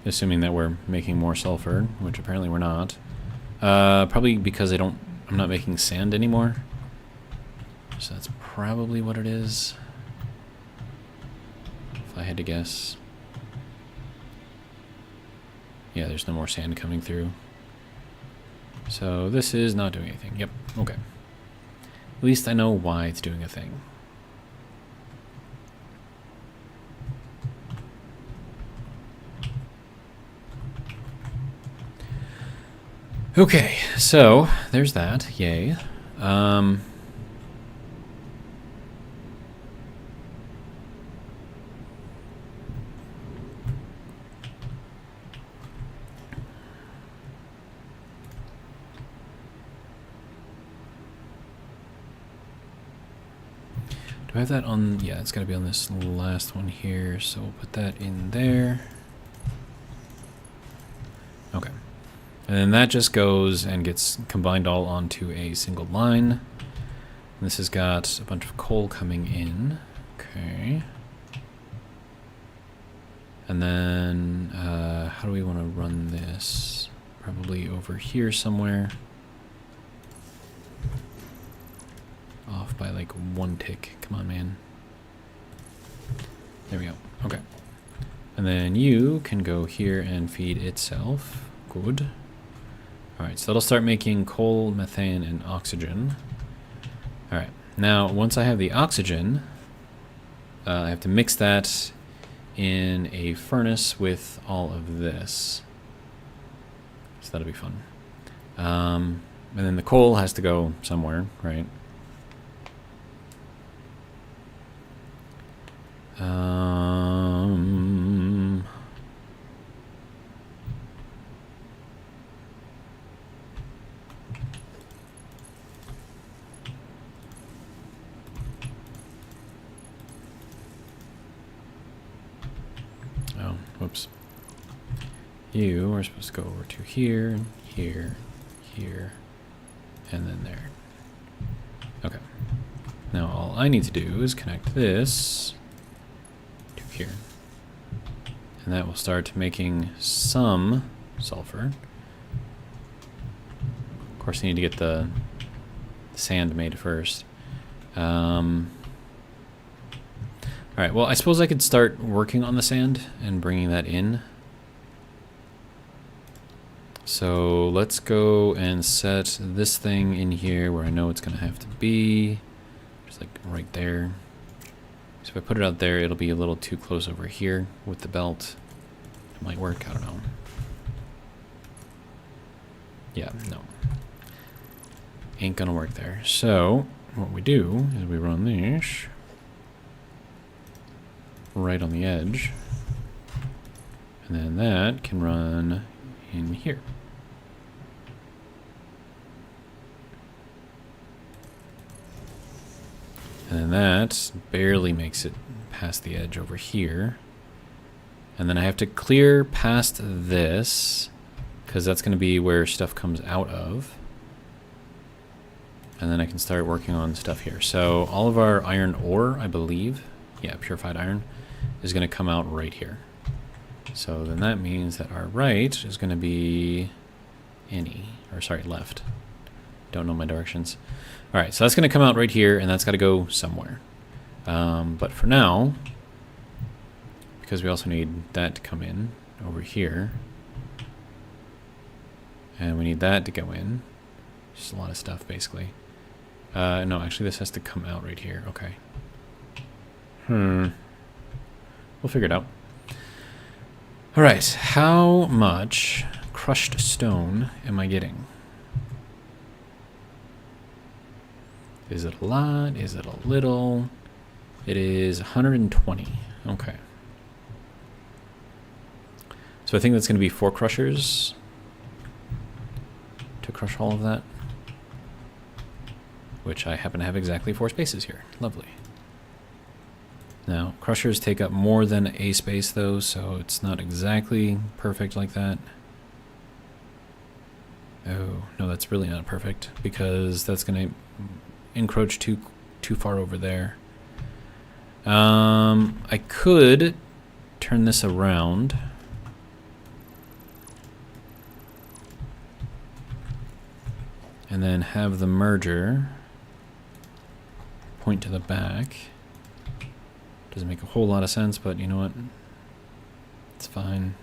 Assuming that we're making more sulfur, which apparently we're not. Probably because I'm not making sand anymore. So that's probably what it is. If I had to guess. Yeah, there's no more sand coming through. So this is not doing anything. Yep, okay. At least I know why it's doing a thing. Okay, so there's that. Yay. Do I have that on? Yeah, it's got to be on this last one here. So we'll put that in there. Okay. And then that just goes and gets combined all onto a single line. And this has got a bunch of coal coming in. Okay. And then, how do we want to run this? Probably over here somewhere. Off by like 1 tick. Come on, man. There we go. Okay. And then you can go here and feed itself. Good. Alright, so that'll start making coal, methane, and oxygen. Alright, now once I have the oxygen, I have to mix that in a furnace with all of this. So that'll be fun. And then the coal has to go somewhere, right? Oh, whoops. You are supposed to go over to here, here, here, and then there. Okay. Now all I need to do is connect this to here. And that will start making some sulfur. Of course, I need to get the sand made first. Alright, well, I suppose I could start working on the sand and bringing that in. So let's go and set this thing in here where I know it's going to have to be. Just like right there. So if I put it out there, it'll be a little too close over here with the belt. It might work, I don't know. Yeah, no. Ain't gonna work there. So what we do is we run this right on the edge. And then that can run in here. And then that barely makes it past the edge over here. And then I have to clear past this, because that's going to be where stuff comes out of. And then I can start working on stuff here. So all of our iron ore, I believe, yeah, purified iron, is going to come out right here. So then that means that our right is going to be left. Don't know my directions. All right, so that's going to come out right here, and that's got to go somewhere. But for now, because we also need that to come in over here, and we need that to go in, just a lot of stuff basically. No, actually this has to come out right here. Okay. We'll figure it out. All right, how much crushed stone am I getting? Is it a lot? Is it a little? It is 120. Okay. So I think that's going to be 4 crushers to crush all of that, which I happen to have exactly 4 spaces here. Lovely. Now, crushers take up more than a space though, so it's not exactly perfect like that. Oh, no, that's really not perfect because that's going to encroach too far over there. I could turn this around. And then have the merger point to the back. Doesn't make a whole lot of sense, but you know what? It's fine.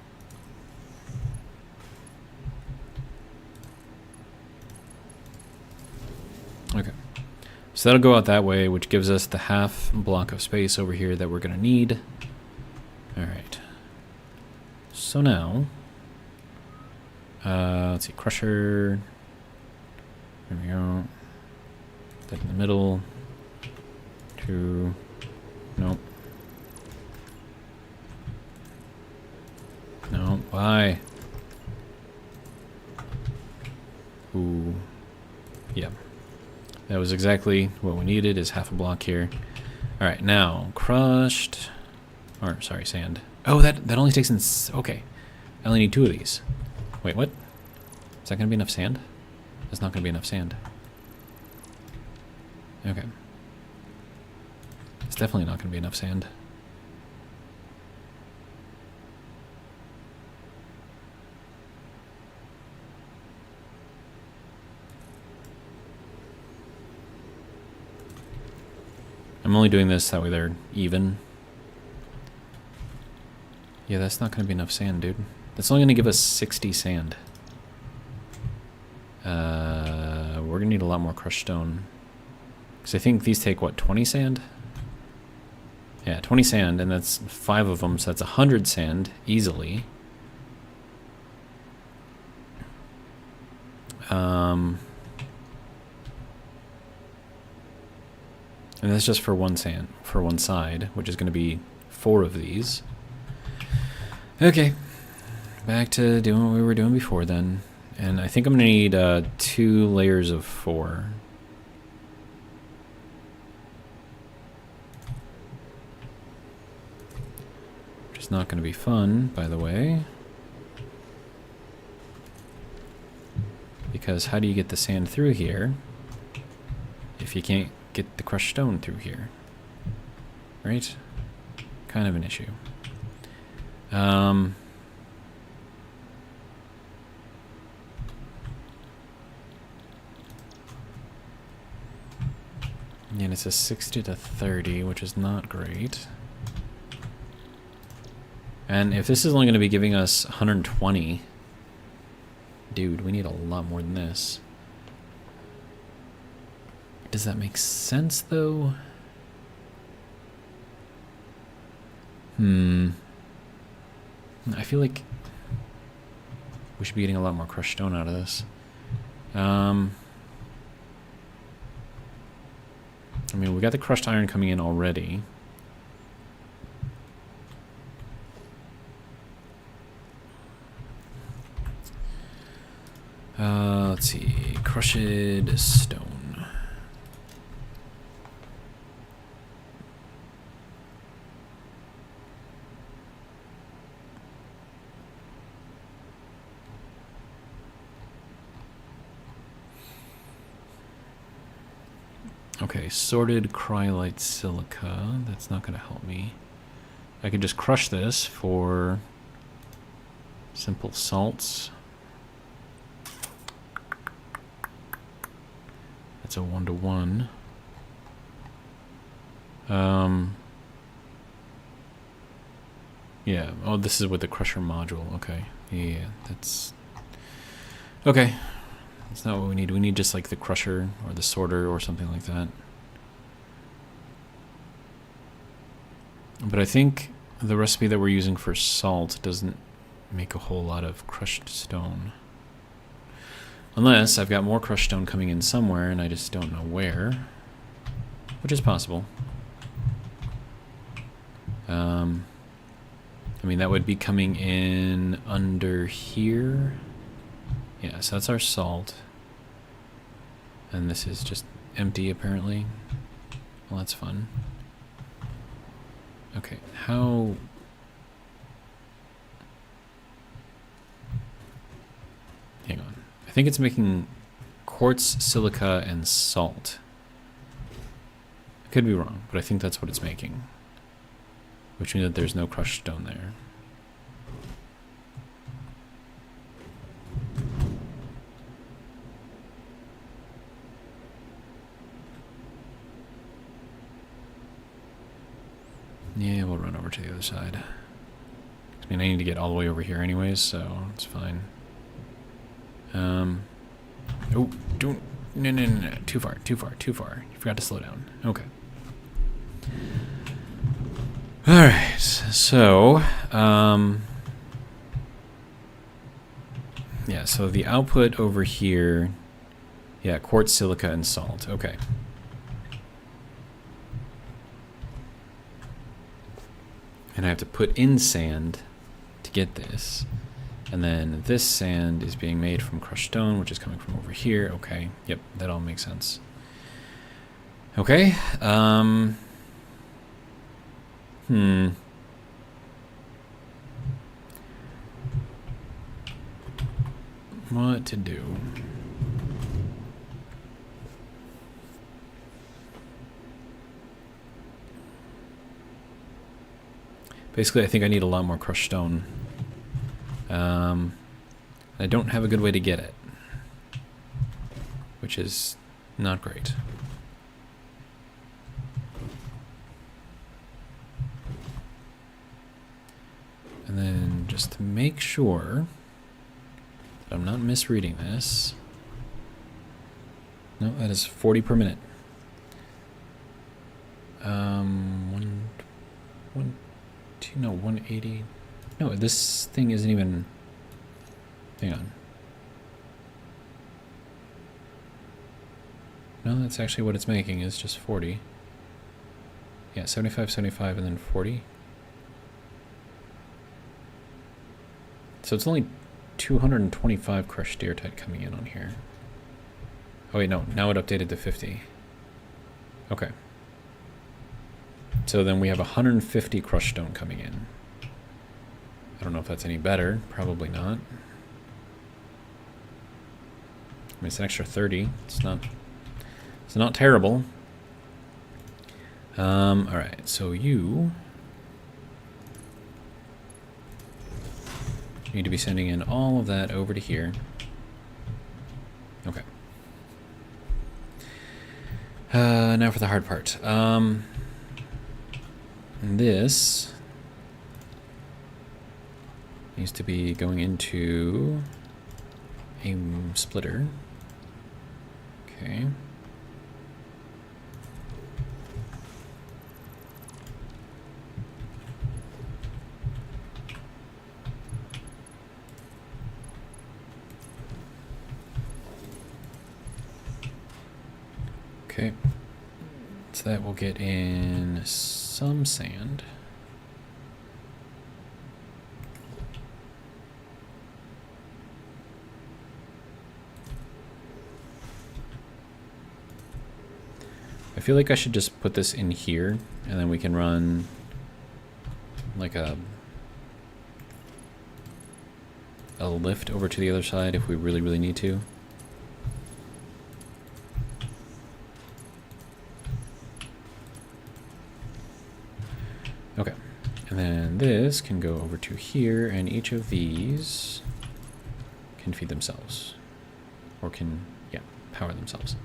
Okay. So that'll go out that way, which gives us the half block of space over here that we're going to need. All right. So now, let's see, crusher. There we go. That in the middle. 2. Nope. No, why? Ooh. Yeah. That was exactly what we needed, is half a block here. Alright, now, crushed... Or, sorry, sand. Oh, that only takes in... Okay. I only need 2 of these. Wait, what? Is that going to be enough sand? That's not going to be enough sand. Okay. It's definitely not going to be enough sand. I'm only doing this that way they're even. Yeah, that's not going to be enough sand, dude. That's only going to give us 60 sand. We're going to need a lot more crushed stone. Because I think these take, what, 20 sand? Yeah, 20 sand, and that's 5 of them, so that's 100 sand, easily. And that's just for one side, which is going to be 4 of these. Okay, back to doing what we were doing before then. And I think I'm going to need 2 layers of 4. Which is not going to be fun, by the way. Because how do you get the sand through here if you can't get the crushed stone through here? Right? Kind of an issue. Yeah, and it's a 60 to 30, which is not great. And if this is only going to be giving us 120, dude, we need a lot more than this. Does that make sense, though? I feel like we should be getting a lot more crushed stone out of this. I mean, we got the crushed iron coming in already. Let's see, crushed stone. Okay, sorted cryolite silica. That's not going to help me. I could just crush this for simple salts. That's a 1-to-1. Yeah. Oh, this is with the crusher module. Okay. Yeah, that's... Okay. That's not what we need. We need just like the crusher or the sorter or something like that. But I think the recipe that we're using for salt doesn't make a whole lot of crushed stone. Unless I've got more crushed stone coming in somewhere and I just don't know where. Which is possible. I mean, that would be coming in under here. Yeah, so that's our salt. And this is just empty, apparently. Well, that's fun. Okay, how... Hang on. I think it's making quartz, silica, and salt. I could be wrong, but I think that's what it's making. Which means that there's no crushed stone there. Yeah, we'll run over to the other side. I mean, I need to get all the way over here anyways, so it's fine. Oh, don't... No. Too far. You forgot to slow down. Okay. Alright, so... yeah, so the output over here... Yeah, quartz, silica, and salt. Okay. And I have to put in sand to get this. And then this sand is being made from crushed stone, which is coming from over here. Okay, yep, that all makes sense. Okay, what to do? Basically, I think I need a lot more crushed stone. I don't have a good way to get it, which is not great. And then just to make sure that I'm not misreading this. No, that is 40 per minute. 180. No, this thing isn't even... Hang on. No, that's actually what it's making, is just 40. Yeah, 75, 75, and then 40. So it's only 225 crushed steatite coming in on here. Oh wait, no, now it updated to 50. Okay. So then we have 150 crushed stone coming in. I don't know if that's any better. Probably not. I mean, it's an extra 30. It's not terrible. All right, so you need to be sending in all of that over to here. Okay. Now for the hard part. This needs to be going into a splitter. Okay. Okay. So that will get in some sand. I feel like I should just put this in here, and then we can run like a lift over to the other side if we really, really need to. Okay, and then this can go over to here, and each of these can feed themselves, or can, yeah, power themselves.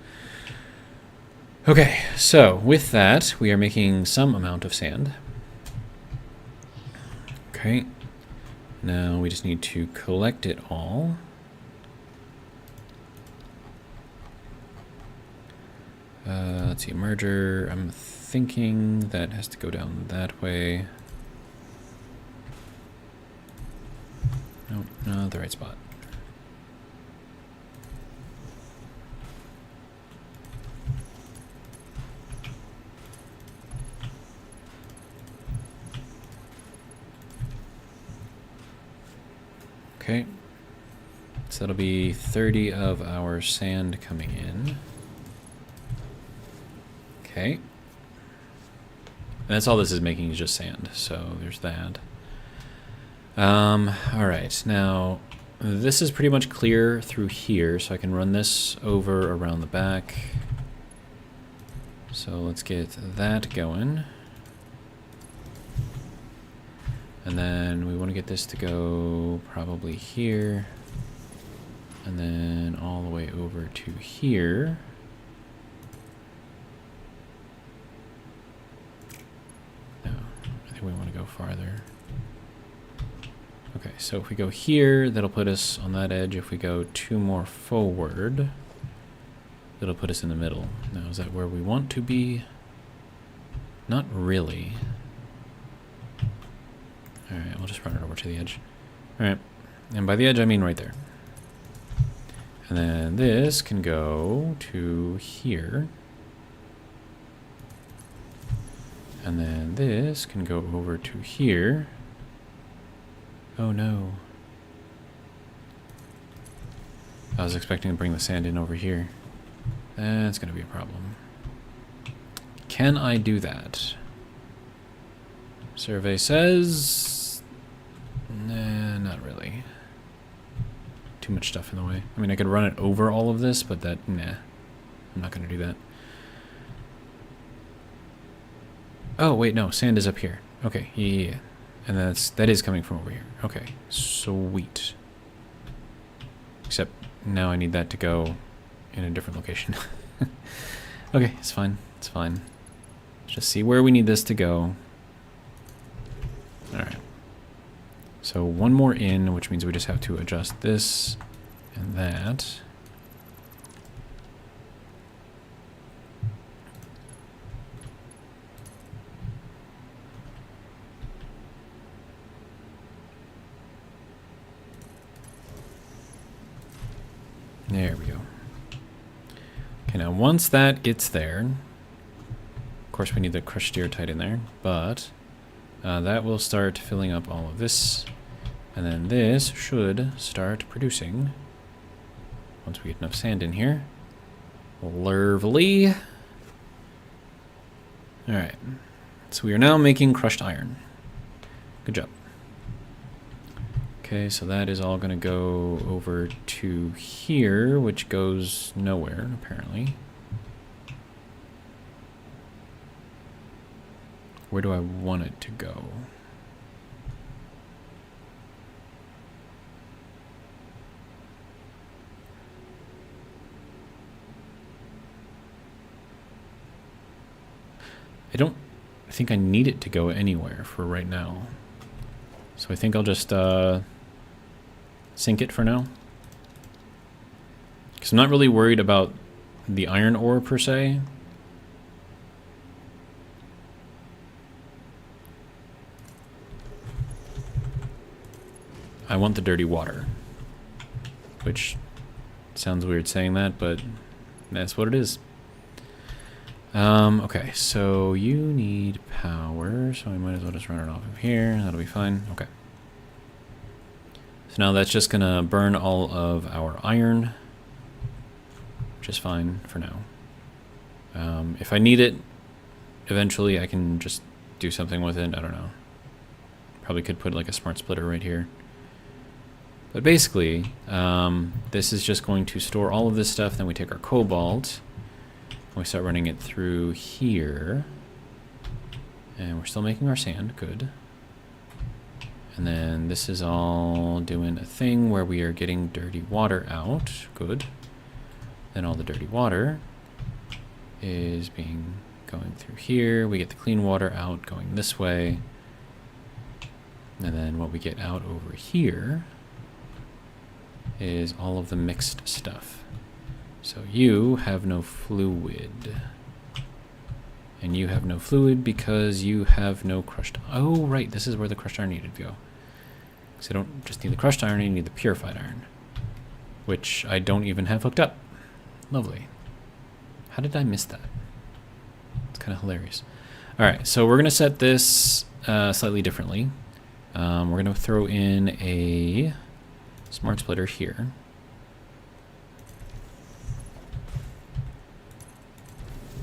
Okay, so with that, we are making some amount of sand. Okay, now we just need to collect it all. Let's see, merger. I'm thinking that has to go down that way. No, not the right spot. Okay, so that'll be 30 of our sand coming in. Okay. And that's all this is making is just sand, so there's that. Alright, now this is pretty much clear through here, so I can run this over around the back. So let's get that going. And then we want to get this to go probably here. And then all the way over to here. No, I think we want to go farther. Okay, so if we go here, that'll put us on that edge. If we go 2 more forward, that'll put us in the middle. Now, is that where we want to be? Not really. Alright, we'll just run it over to the edge. Alright, and by the edge I mean right there. And then this can go to here. And then this can go over to here. Oh no. I was expecting to bring the sand in over here. That's gonna be a problem. Can I do that? Survey says... Nah, not really. Too much stuff in the way. I mean, I could run it over all of this, but that... Nah. I'm not gonna do that. Oh, wait, no. Sand is up here. Okay, yeah. And that is coming from over here. Okay, sweet. Except now I need that to go in a different location. Okay, it's fine. It's fine. Just see where we need this to go. Alright. So 1 more in, which means we just have to adjust this and that. There we go. Okay, now once that gets there, of course we need the crushed stereotype in there, but that will start filling up all of this, and then this should start producing once we get enough sand in here. Lovely. Alright, so we are now making crushed iron. Good job. Okay, so that is all going to go over to here, which goes nowhere, apparently. Where do I want it to go? I don't think I need it to go anywhere for right now. So I think I'll just sink it for now. Because I'm not really worried about the iron ore per se. I want the dirty water. Which sounds weird saying that, but that's what it is. Okay, so you need power, so we might as well just run it off of here. That'll be fine. Okay. So now that's just gonna burn all of our iron, which is fine for now. If I need it, eventually I can just do something with it. I don't know. Probably could put like a smart splitter right here. But basically, this is just going to store all of this stuff. Then we take our cobalt. We start running it through here. And we're still making our sand. Good. And then this is all doing a thing where we are getting dirty water out. Good. Then all the dirty water is going through here. We get the clean water out going this way. And then what we get out over here is all of the mixed stuff. So you have no fluid. And you have no fluid because you have no crushed... Oh, right, this is where the crushed iron needed to go. So I don't just need the crushed iron, I need the purified iron. Which I don't even have hooked up. Lovely. How did I miss that? It's kind of hilarious. Alright, so we're going to set this slightly differently. We're going to throw in a smart splitter here.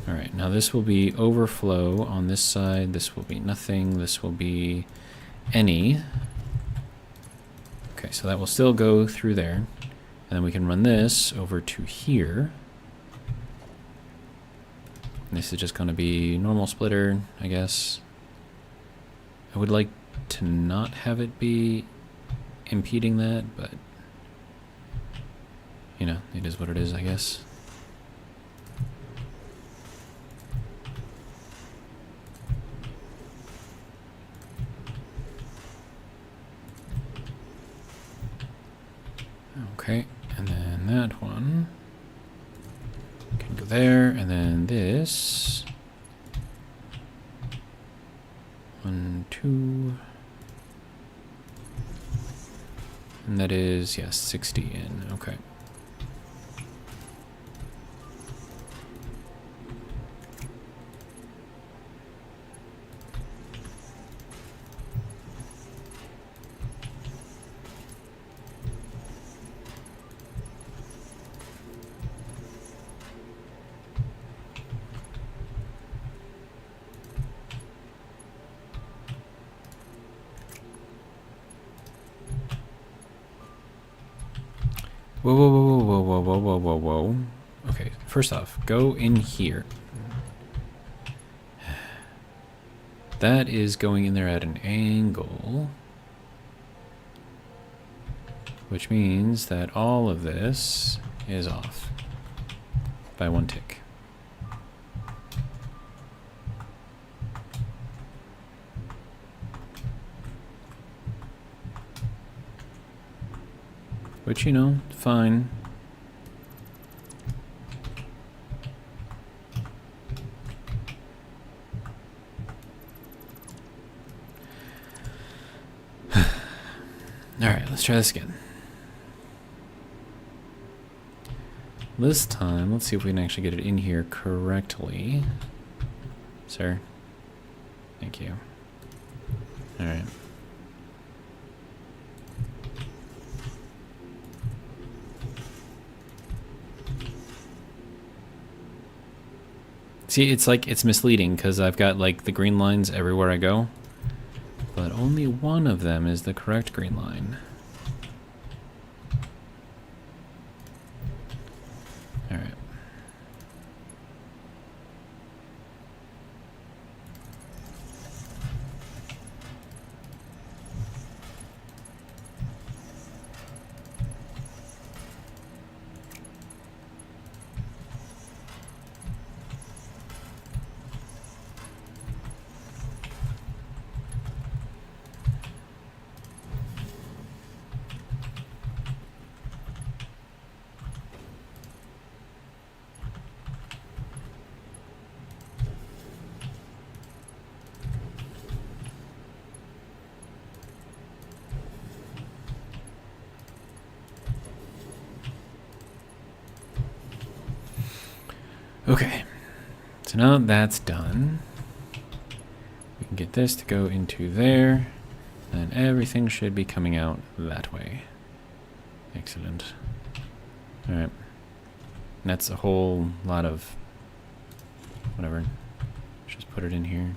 Alright, now this will be overflow on this side, this will be nothing, this will be any. Okay, so that will still go through there. And then we can run this over to here. And this is just going to be normal splitter, I guess. I would like to not have it be impeding that, but you know, it is what it is, I guess. Okay, and then that one can go there, and then this. 1, 2. And that is, yes, 60 in. Okay. Whoa, whoa, whoa, whoa, whoa, whoa, whoa, whoa, whoa. Okay, first off, go in here. That is going in there at an angle. Which means that all of this is off by 1 tick. Which, you know, fine. Alright, let's try this again. This time, let's see if we can actually get it in here correctly. Sir. Thank you. Alright. See, it's like, it's misleading because I've got like the green lines everywhere I go, but only one of them is the correct green line. All right. Okay, so now that's done, we can get this to go into there, and everything should be coming out that way. Excellent. All right, and that's a whole lot of whatever. Let's just put it in here.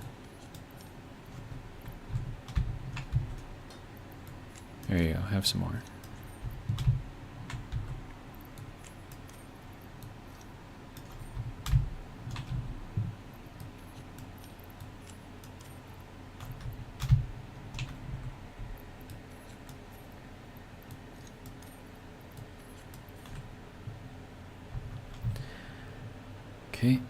There you go, have some more. Okay.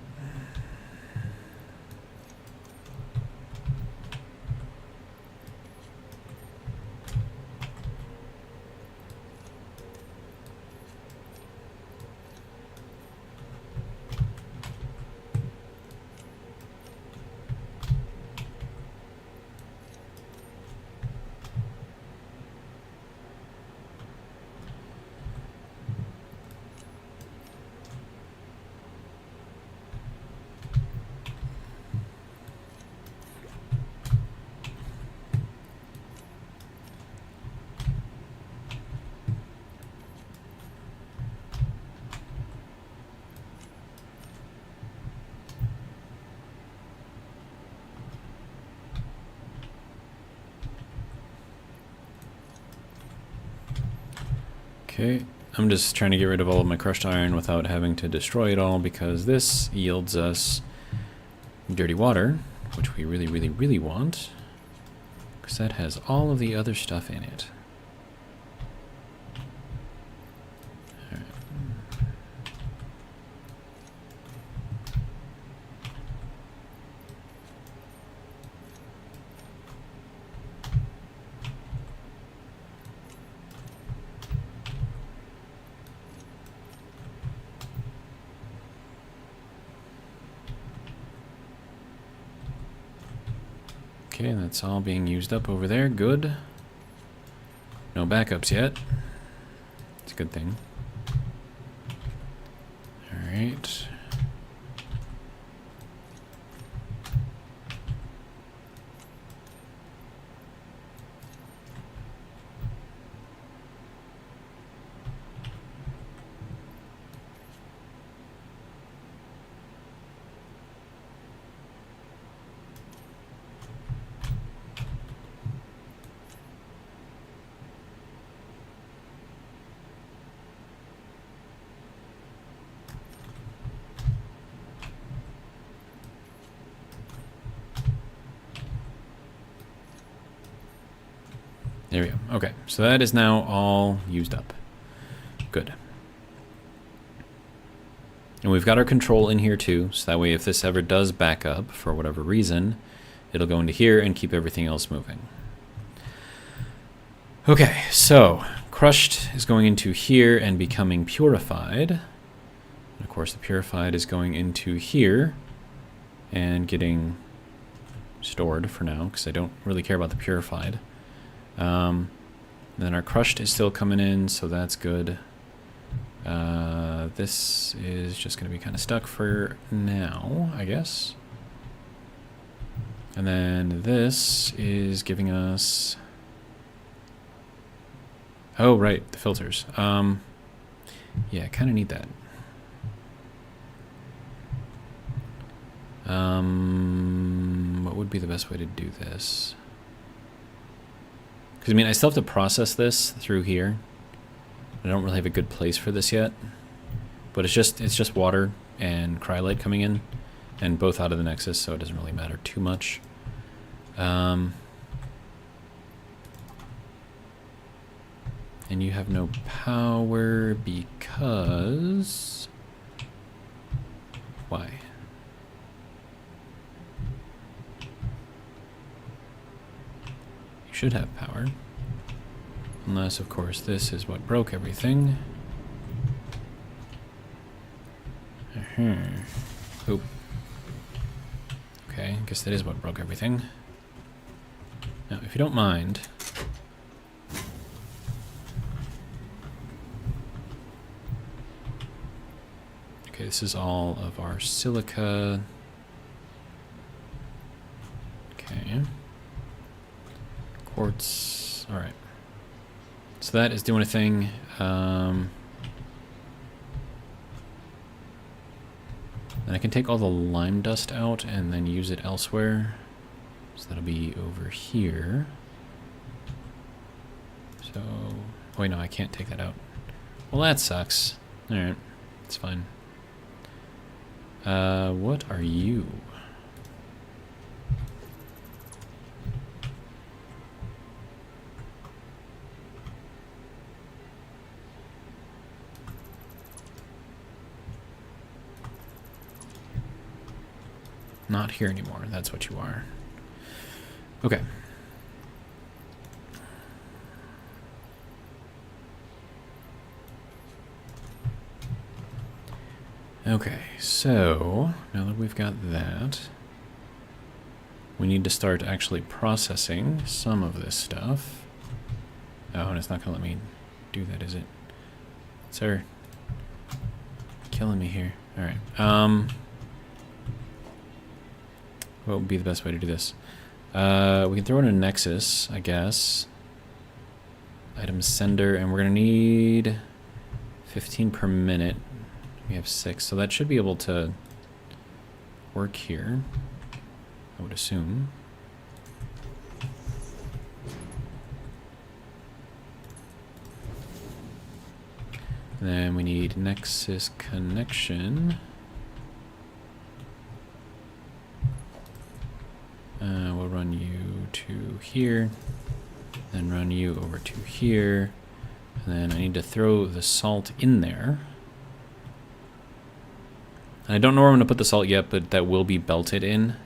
Okay, I'm just trying to get rid of all of my crushed iron without having to destroy it all, because this yields us dirty water, which we really, really, really want, because that has all of the other stuff in it. All right. Okay, that's all being used up over there. Good. No backups yet. It's a good thing. All right. There we go. Okay, so that is now all used up. Good. And we've got our control in here too, so that way if this ever does back up for whatever reason, it'll go into here and keep everything else moving. Okay, so crushed is going into here and becoming purified. And of course the purified is going into here and getting stored for now, because I don't really care about the purified. Then our crushed is still coming in, so that's good. This is just going to be kind of stuck for now, I guess. And then this is giving us... Oh, right, the filters. Yeah, I kind of need that. What would be the best way to do this? Because, I mean, I still have to process this through here. I don't really have a good place for this yet. But it's just water and cryolite coming in. And both out of the Nexus, so it doesn't really matter too much. And you have no power because... Why? You should have power. Unless, of course, this is what broke everything. Oop. Okay, I guess that is what broke everything. Now, if you don't mind... Okay, this is all of our silica. Okay. Quartz. Alright. So that is doing a thing. And I can take all the lime dust out and then use it elsewhere. So that'll be over here. So... Oh, wait, no, I can't take that out. Well, that sucks. Alright, it's fine. What are you? Not here anymore, that's what you are. Okay. Okay, so now that we've got that, we need to start actually processing some of this stuff. Oh, and it's not gonna let me do that, is it? Sir, killing me here. All right. What would be the best way to do this? We can throw in a Nexus, I guess. Item sender, and we're gonna need 15 per minute. We have 6, so that should be able to work here, I would assume. Then we need Nexus connection. We'll run you to here, then run you over to here, and then I need to throw the salt in there. And I don't know where I'm going to put the salt yet, but that will be belted in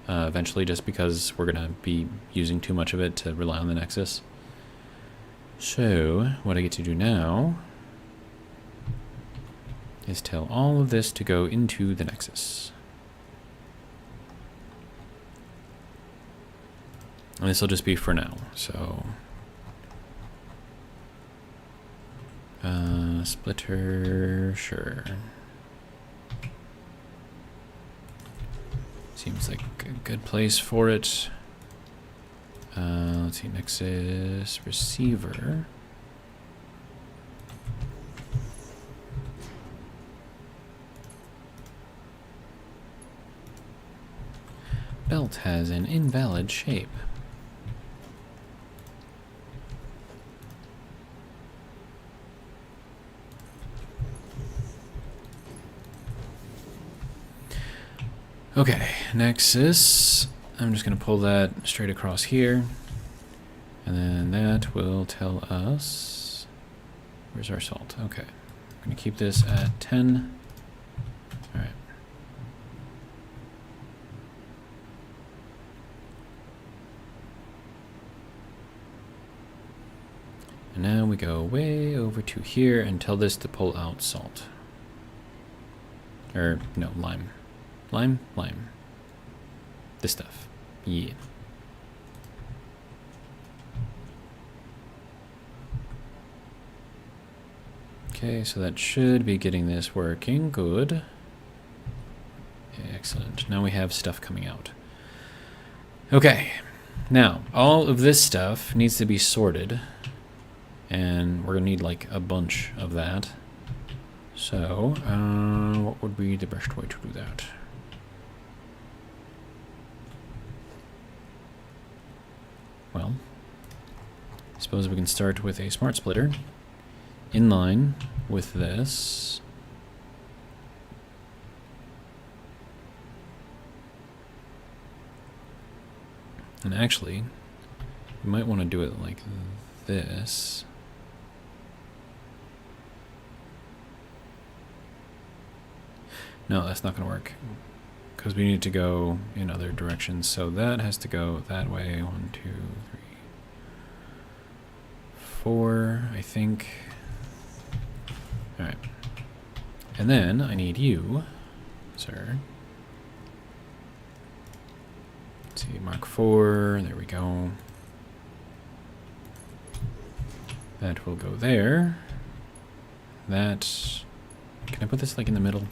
eventually, just because we're going to be using too much of it to rely on the Nexus. So what I get to do now is tell all of this to go into the Nexus. And this will just be for now, so splitter, sure. Seems like a good place for it. Let's see, Nexus receiver. Belt has an invalid shape. Okay, Nexus. I'm just going to pull that straight across here. And then that will tell us... Where's our salt? Okay. I'm going to keep this at 10. Alright. And now we go way over to here and tell this to pull out salt. Or, no, lime. Lime? Lime. This stuff. Yeah. Okay, so that should be getting this working. Good. Excellent. Now we have stuff coming out. Okay. Now, all of this stuff needs to be sorted. And we're going to need like a bunch of that. So, what would be the best way to do that? Well, I suppose we can start with a smart splitter in line with this. And actually, we might want to do it like this. No, that's not going to work, because we need to go in other directions. So that has to go that way. 1, 2, 3, 4, I think. All right. And then I need you, sir. Let's see, Mark 4. There we go. That will go there. That... Can I put this like in the middle?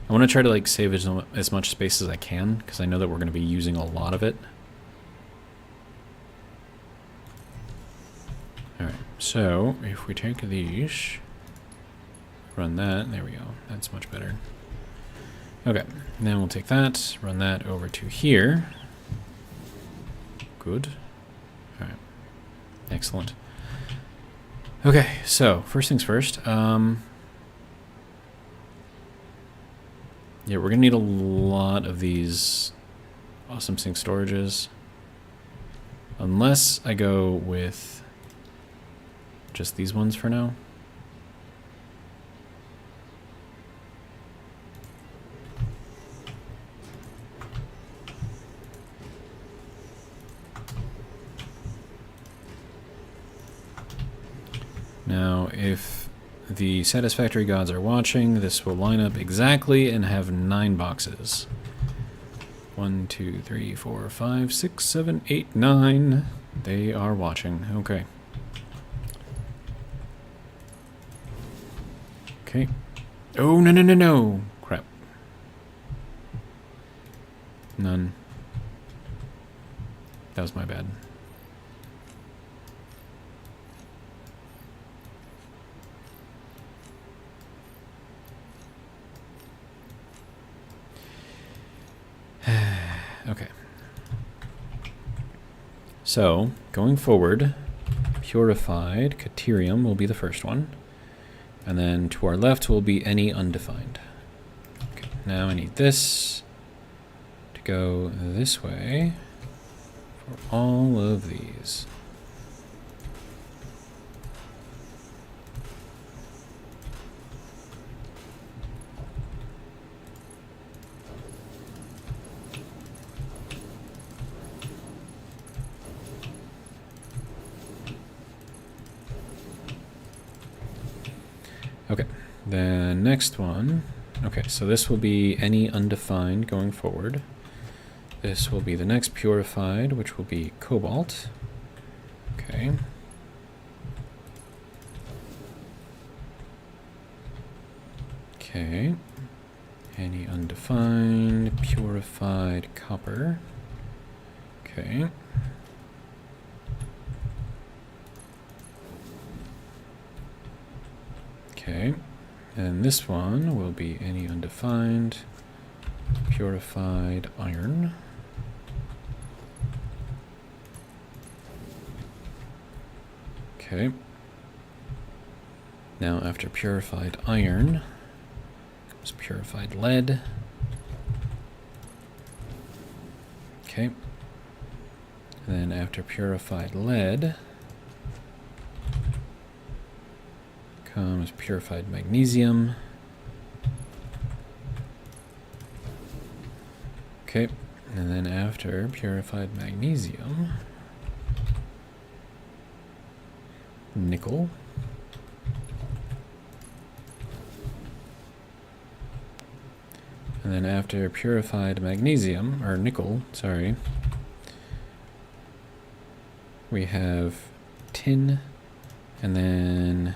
I want to try to like save as much space as I can, because I know that we're going to be using a lot of it. Alright, so if we take these, run that, there we go, that's much better. Okay, then we'll take that, run that over to here. Good. Alright, excellent. Okay, so first things first, yeah, we're going to need a lot of these awesome sink storages. Unless I go with just these ones for now. Now, if the Satisfactory gods are watching, this will line up exactly and have 9 boxes. 1, 2, 3, 4, 5, 6, 7, 8, 9. They are watching. Okay. Okay. Oh, no, no, no, no. Crap. None. That was my bad. Okay. So, going forward, purified Caterium will be the first one. And then to our left will be any undefined. Okay, now I need this to go this way for all of these. Okay, the next one. Okay, so this will be any undefined going forward. This will be the next purified, which will be cobalt. Okay. Okay. Any undefined, purified copper. Okay. Okay, and this one will be any undefined, purified iron. Okay. Now after purified iron comes purified lead. Okay. And then after purified lead comes purified magnesium. Okay, and then after purified magnesium, nickel. And then after purified magnesium, or nickel, sorry, we have tin, and then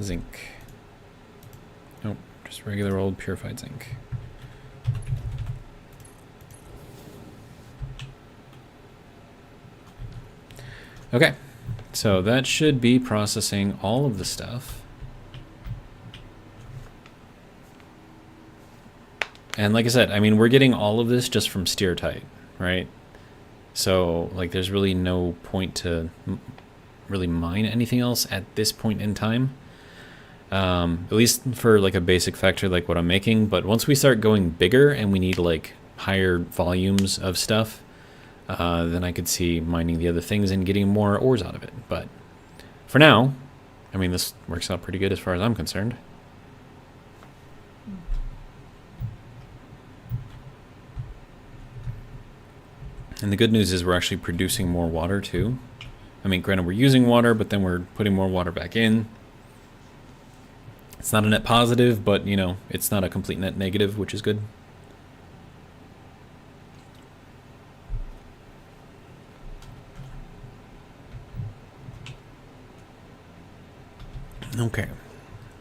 zinc. Nope, just regular old purified zinc. Okay, so that should be processing all of the stuff. And like I said, I mean, we're getting all of this just from steertite, right? So, like, there's really no point to really mine anything else at this point in time. At least for like a basic factory like what I'm making. But once we start going bigger and we need like higher volumes of stuff, then I could see mining the other things and getting more ores out of it. But for now, I mean, this works out pretty good as far as I'm concerned. And the good news is we're actually producing more water too. I mean, granted, we're using water, but then we're putting more water back in. It's not a net positive, but, you know, it's not a complete net negative, which is good. Okay.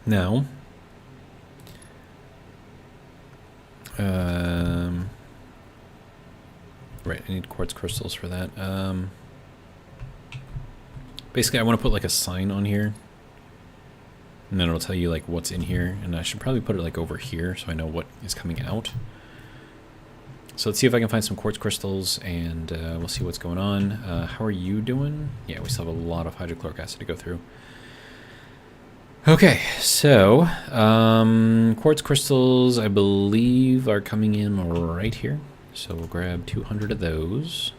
Now, right, I need quartz crystals for that. Basically, I want to put like a sign on here. And then it'll tell you like what's in here. And I should probably put it like over here so I know what is coming out. So let's see if I can find some quartz crystals and we'll see what's going on. How are you doing? Yeah, we still have a lot of hydrochloric acid to go through. Okay, so quartz crystals I believe are coming in right here. So we'll grab 200 of those.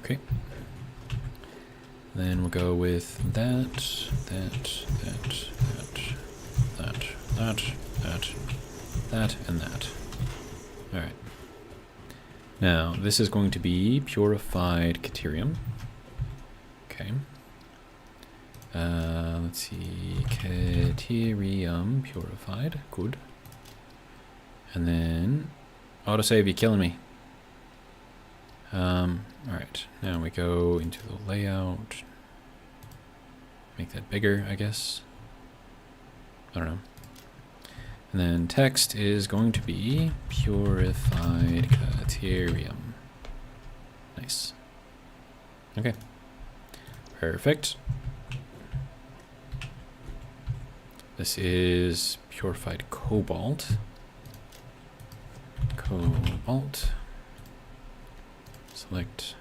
Okay. Then we'll go with that, and that. All right. Now, this is going to be purified caterium. Okay. Let's see. Caterium purified. Good. And then autosave, you're killing me. Alright, now we go into the layout. Make that bigger, I guess. I don't know. And then text is going to be purified caterium. Nice. Okay. Perfect. This is purified cobalt. cobalt. Select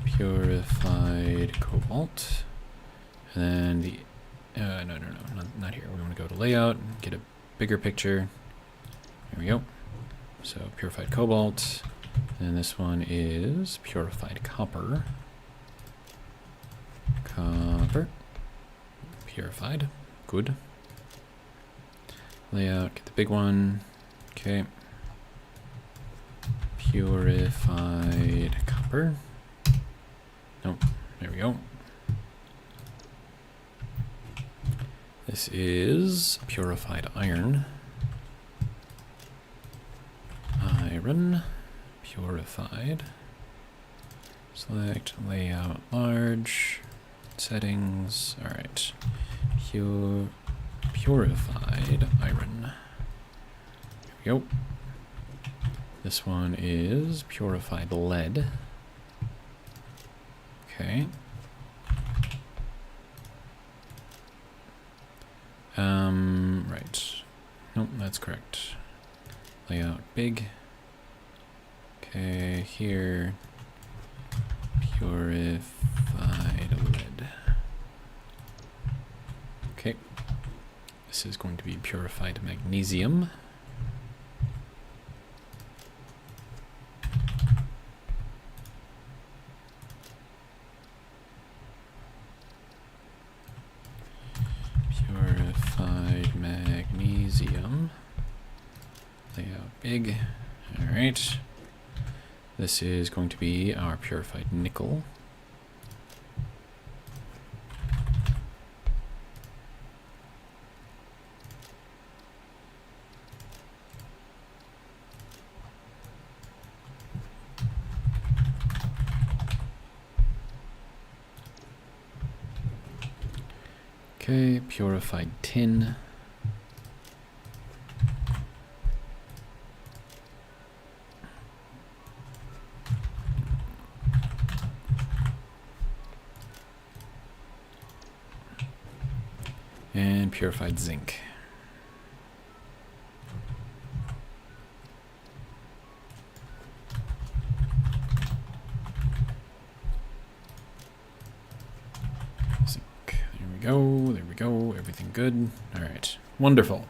purified cobalt. And then the, no, not here. We want to go to layout, get a bigger picture. There we go. So purified cobalt. And this one is purified copper. Copper. Purified. Good. Layout, get the big one. Okay. Purified copper. Nope. There we go. This is purified iron. Iron. Purified. Select layout large. Settings. Alright. Purified iron. There we go. This one is purified lead. Okay. Right. Nope, that's correct. Layout big. Okay, here. Purified lead. Okay. This is going to be purified magnesium. Purified magnesium. Layout big. Alright. This is going to be our purified nickel. Okay, purified tin. And purified zinc. There we go, everything good. Alright, wonderful.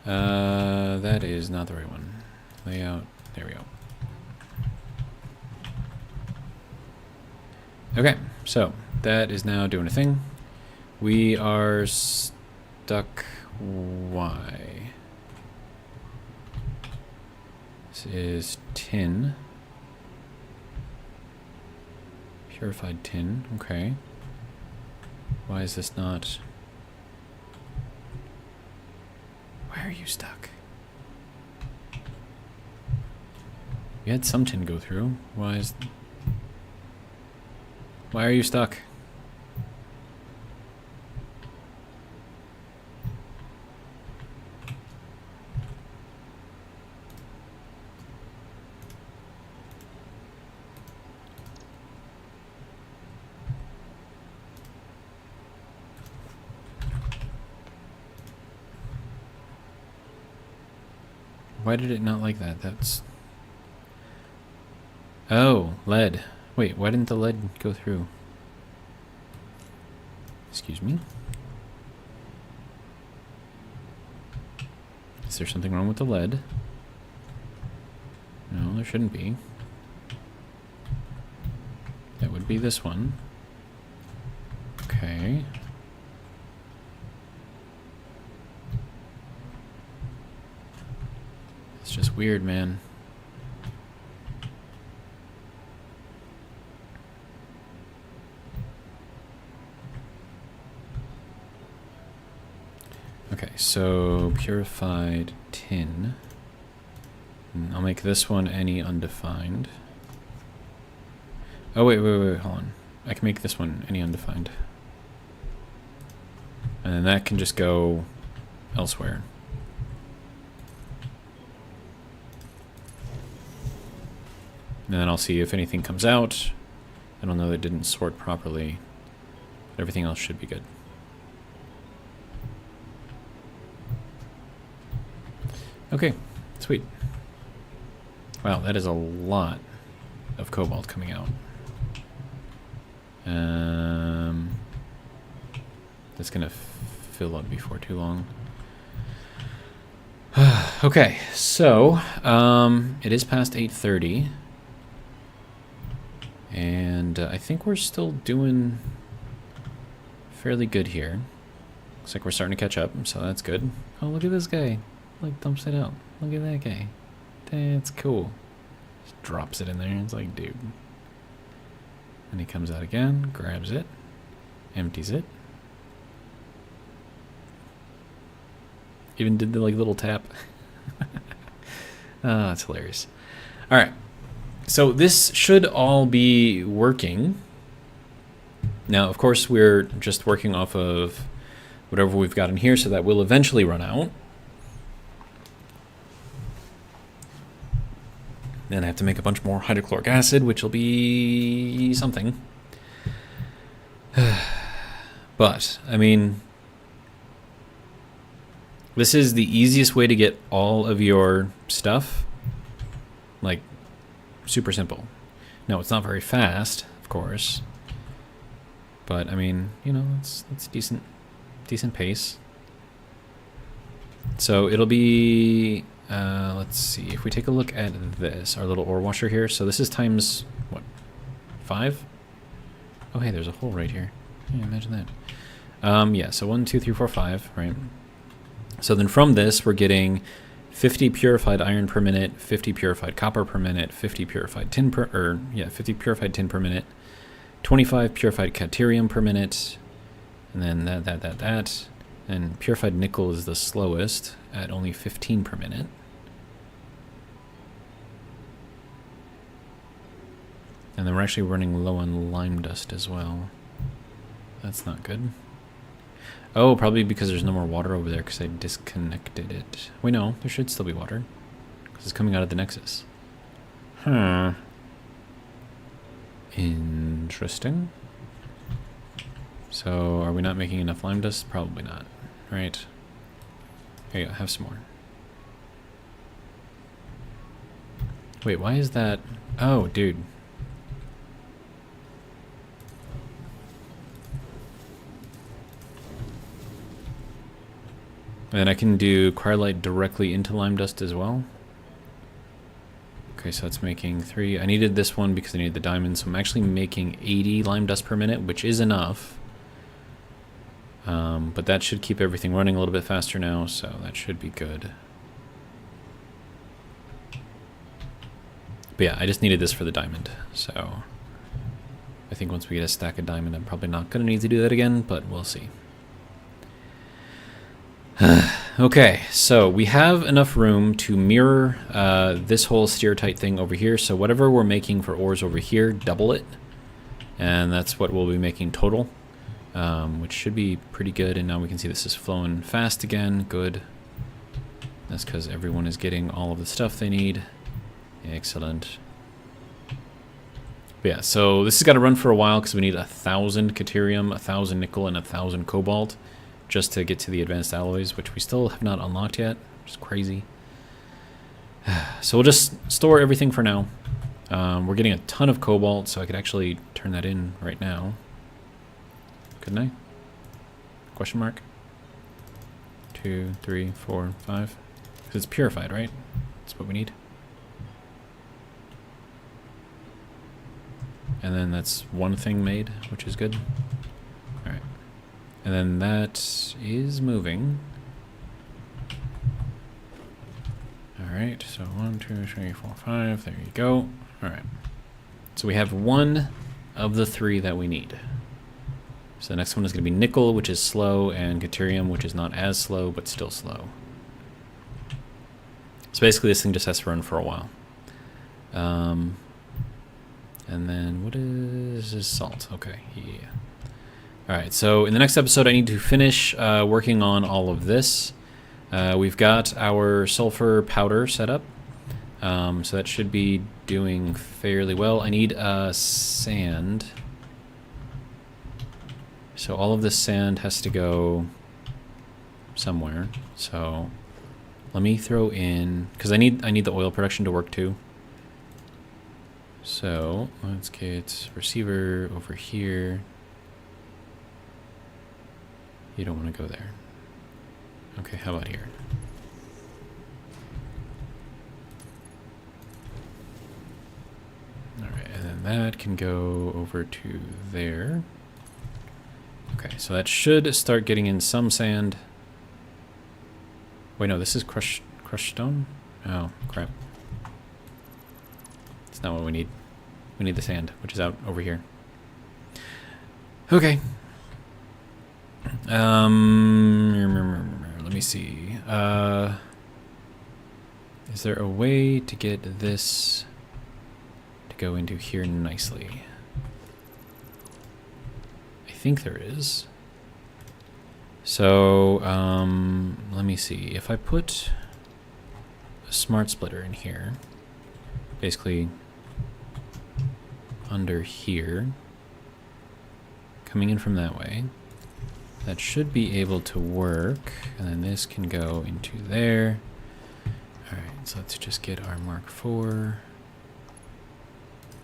That is not the right one. Layout, there we go. Okay, so that is now doing a thing. We are stuck. Why? This is tin. Purified tin, okay. Why is this not? Why are you stuck? We had some tin go through. Why are you stuck? Why did it not like that? That's... Oh, lead. Wait, why didn't the lead go through? Excuse me? Is there something wrong with the lead? No, there shouldn't be. That would be this one. Okay. It's just weird, man. Okay, so purified tin. I'll make this one any undefined. Oh, wait, hold on. I can make this one any undefined. And then that can just go elsewhere. And then I'll see if anything comes out. I don't know that it didn't sort properly. But everything else should be good. Okay, sweet. Wow, that is a lot of cobalt coming out. That's gonna fill up before too long. Okay, so it is past 8:30, and I think we're still doing fairly good here. Looks like we're starting to catch up, so that's good. Oh, look at this guy! Like dumps it out. Look at that guy. That's cool. Just drops it in there. It's like, dude. And he comes out again, grabs it, empties it. Even did the like little tap. Oh, that's hilarious. All right, so this should all be working. Now, of course, we're just working off of whatever we've got in here, so that will eventually run out. Then I have to make a bunch more hydrochloric acid, which will be something. But, I mean, this is the easiest way to get all of your stuff. Like, super simple. No, it's not very fast, of course. But, I mean, you know, it's decent pace. So it'll be... let's see, if we take a look at this, our little ore washer here. So this is times, what, 5? Oh, hey, there's a hole right here. Yeah, imagine that. Yeah, so 1, 2, 3, 4, 5, right? So then from this, we're getting 50 purified iron per minute, 50 purified copper per minute, 50 purified tin per, 50 purified tin per minute, 25 purified caterium per minute, and then that. And purified nickel is the slowest at only 15 per minute. And then we're actually running low on lime dust as well. That's not good. Oh, probably because there's no more water over there because I disconnected it. Wait, no, there should still be water because it's coming out of the nexus. Huh. Interesting. So, are we not making enough lime dust? Probably not. Right. Here you go, have some more. Wait, why is that? Oh, dude. And I can do cryolite directly into lime dust as well. Okay, so it's making 3. I needed this one because I needed the diamond, so I'm actually making 80 lime dust per minute, which is enough. But that should keep everything running a little bit faster now, so that should be good. But yeah, I just needed this for the diamond, so I think once we get a stack of diamond, I'm probably not going to need to do that again, but we'll see. Okay, so we have enough room to mirror this whole steertite thing over here, so whatever we're making for ores over here, double it, and that's what we'll be making total. Which should be pretty good, and now we can see this is flowing fast again. Good. That's because everyone is getting all of the stuff they need. Excellent. But yeah, so this has got to run for a while because we need 1,000 caterium, 1,000 nickel, and 1,000 cobalt just to get to the advanced alloys, which we still have not unlocked yet, which is crazy. So we'll just store everything for now. We're getting a ton of cobalt, so I could actually turn that in right now. Couldn't I? Question mark. 2, 3, 4, 5. Because it's purified, right? That's what we need. And then that's one thing made, which is good. Alright. And then that is moving. Alright, so 1, 2, 3, 4, 5. There you go. Alright. So we have one of the 3 that we need. So the next one is going to be nickel, which is slow, and caterium, which is not as slow, but still slow. So basically this thing just has to run for a while. And then what is this? Salt. Okay, yeah. Alright, so in the next episode I need to finish working on all of this. We've got our sulfur powder set up. So that should be doing fairly well. I need sand. So all of this sand has to go somewhere. So Let me throw in, because I need the oil production to work too. So let's get receiver over here. You don't want to go there. Okay, how about here? All right, and then that can go over to there. Okay, so that should start getting in some sand. Wait, no, this is crushed stone? Oh, crap. It's not what we need. We need the sand, which is out over here. Okay. Let me see. Is there a way to get this to go into here nicely? I think there is. So, let me see. If I put a smart splitter in here, basically under here, coming in from that way, that should be able to work. And then this can go into there. All right, so let's just get our Mark IV.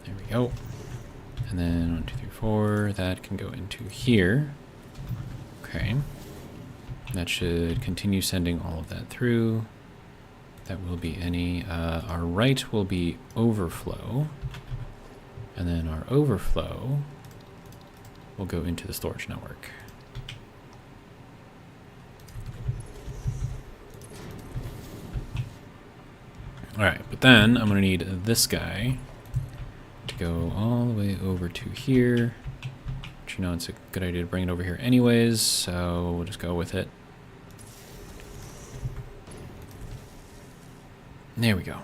There we go. And then 1, 2, 3, 4, that can go into here. Okay. That should continue sending all of that through. That will be any, our right will be overflow. And then our overflow will go into the storage network. All right, but then I'm gonna need this guy to go all the way over to here. But you know, it's a good idea to bring it over here anyways, so we'll just go with it. There we go.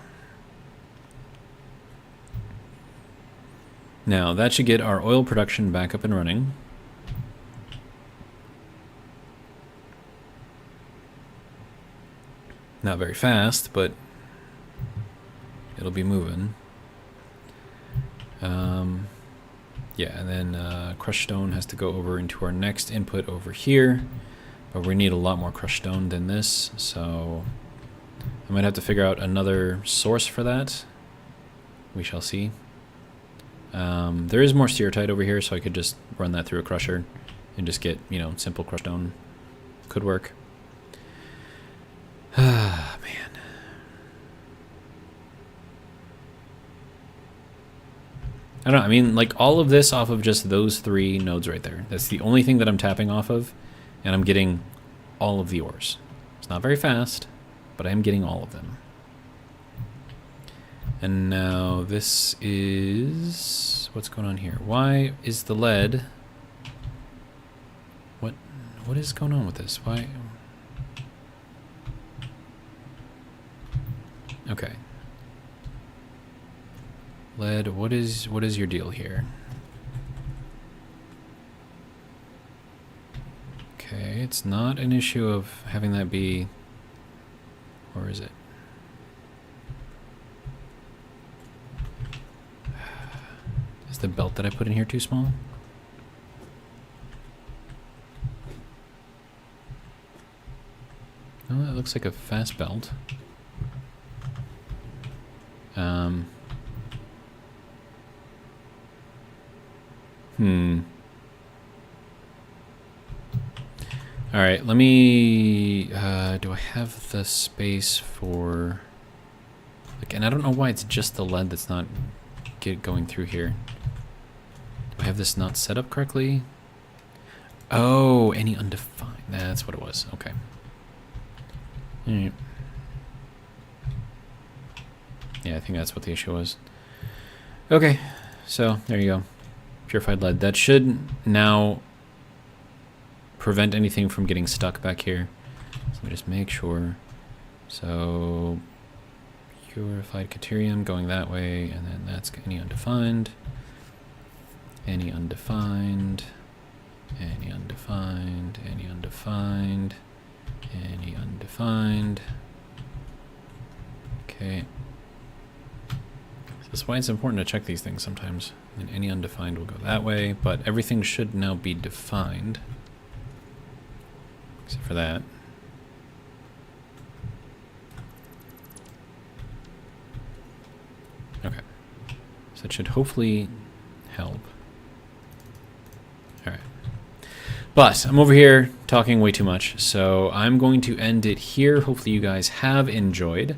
Now that should get our oil production back up and running. Not very fast, but it'll be moving. Yeah, and then crushed stone has to go over into our next input over here. But we need a lot more crushed stone than this, so I might have to figure out another source for that. We shall see. There is more steatite over here, so I could just run that through a crusher and just get, you know, simple crushed stone. Could work. Ah, man. I don't know, I mean, like, all of this off of just those 3 nodes right there. That's the only thing that I'm tapping off of, and I'm getting all of the ores. It's not very fast, but I am getting all of them. And now this is... what's going on here? Why is the lead... What is going on with this? Why... Okay. Lead, what is your deal here? Okay, it's not an issue of having that be... or is it? Is the belt that I put in here too small? Oh, that looks like a fast belt. All right, let me, do I have the space for, like, and I don't know why it's just the lead that's not going through here. Do I have this not set up correctly? Oh, any undefined, that's what it was, okay. All right. Yeah, I think that's what the issue was. Okay, so there you go. Purified lead. That should now prevent anything from getting stuck back here. So let me just make sure. So purified caterium going that way, and then that's any undefined. Any undefined. Any undefined. Any undefined. Any undefined. Okay. That's why it's important to check these things sometimes. And any undefined will go that way, but everything should now be defined. Except for that. So that should hopefully help. All right. But I'm over here talking way too much, so I'm going to end it here. Hopefully you guys have enjoyed.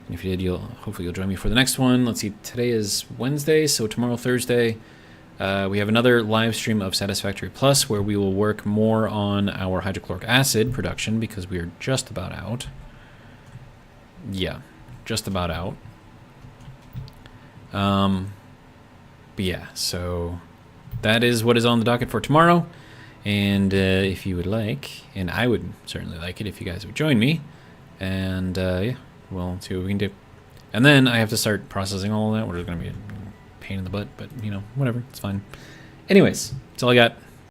And if you did, hopefully you'll join me for the next one. Let's see, today is Wednesday, so tomorrow, Thursday, we have another live stream of Satisfactory Plus where we will work more on our hydrochloric acid production because we are just about out. Yeah, just about out. But yeah, so that is what is on the docket for tomorrow. And if you would like, and I would certainly like it if you guys would join me, and yeah, we'll see what we can do. And then I have to start processing all of that, which is going to be a pain in the butt, but you know, whatever, it's fine. Anyways, that's all I got.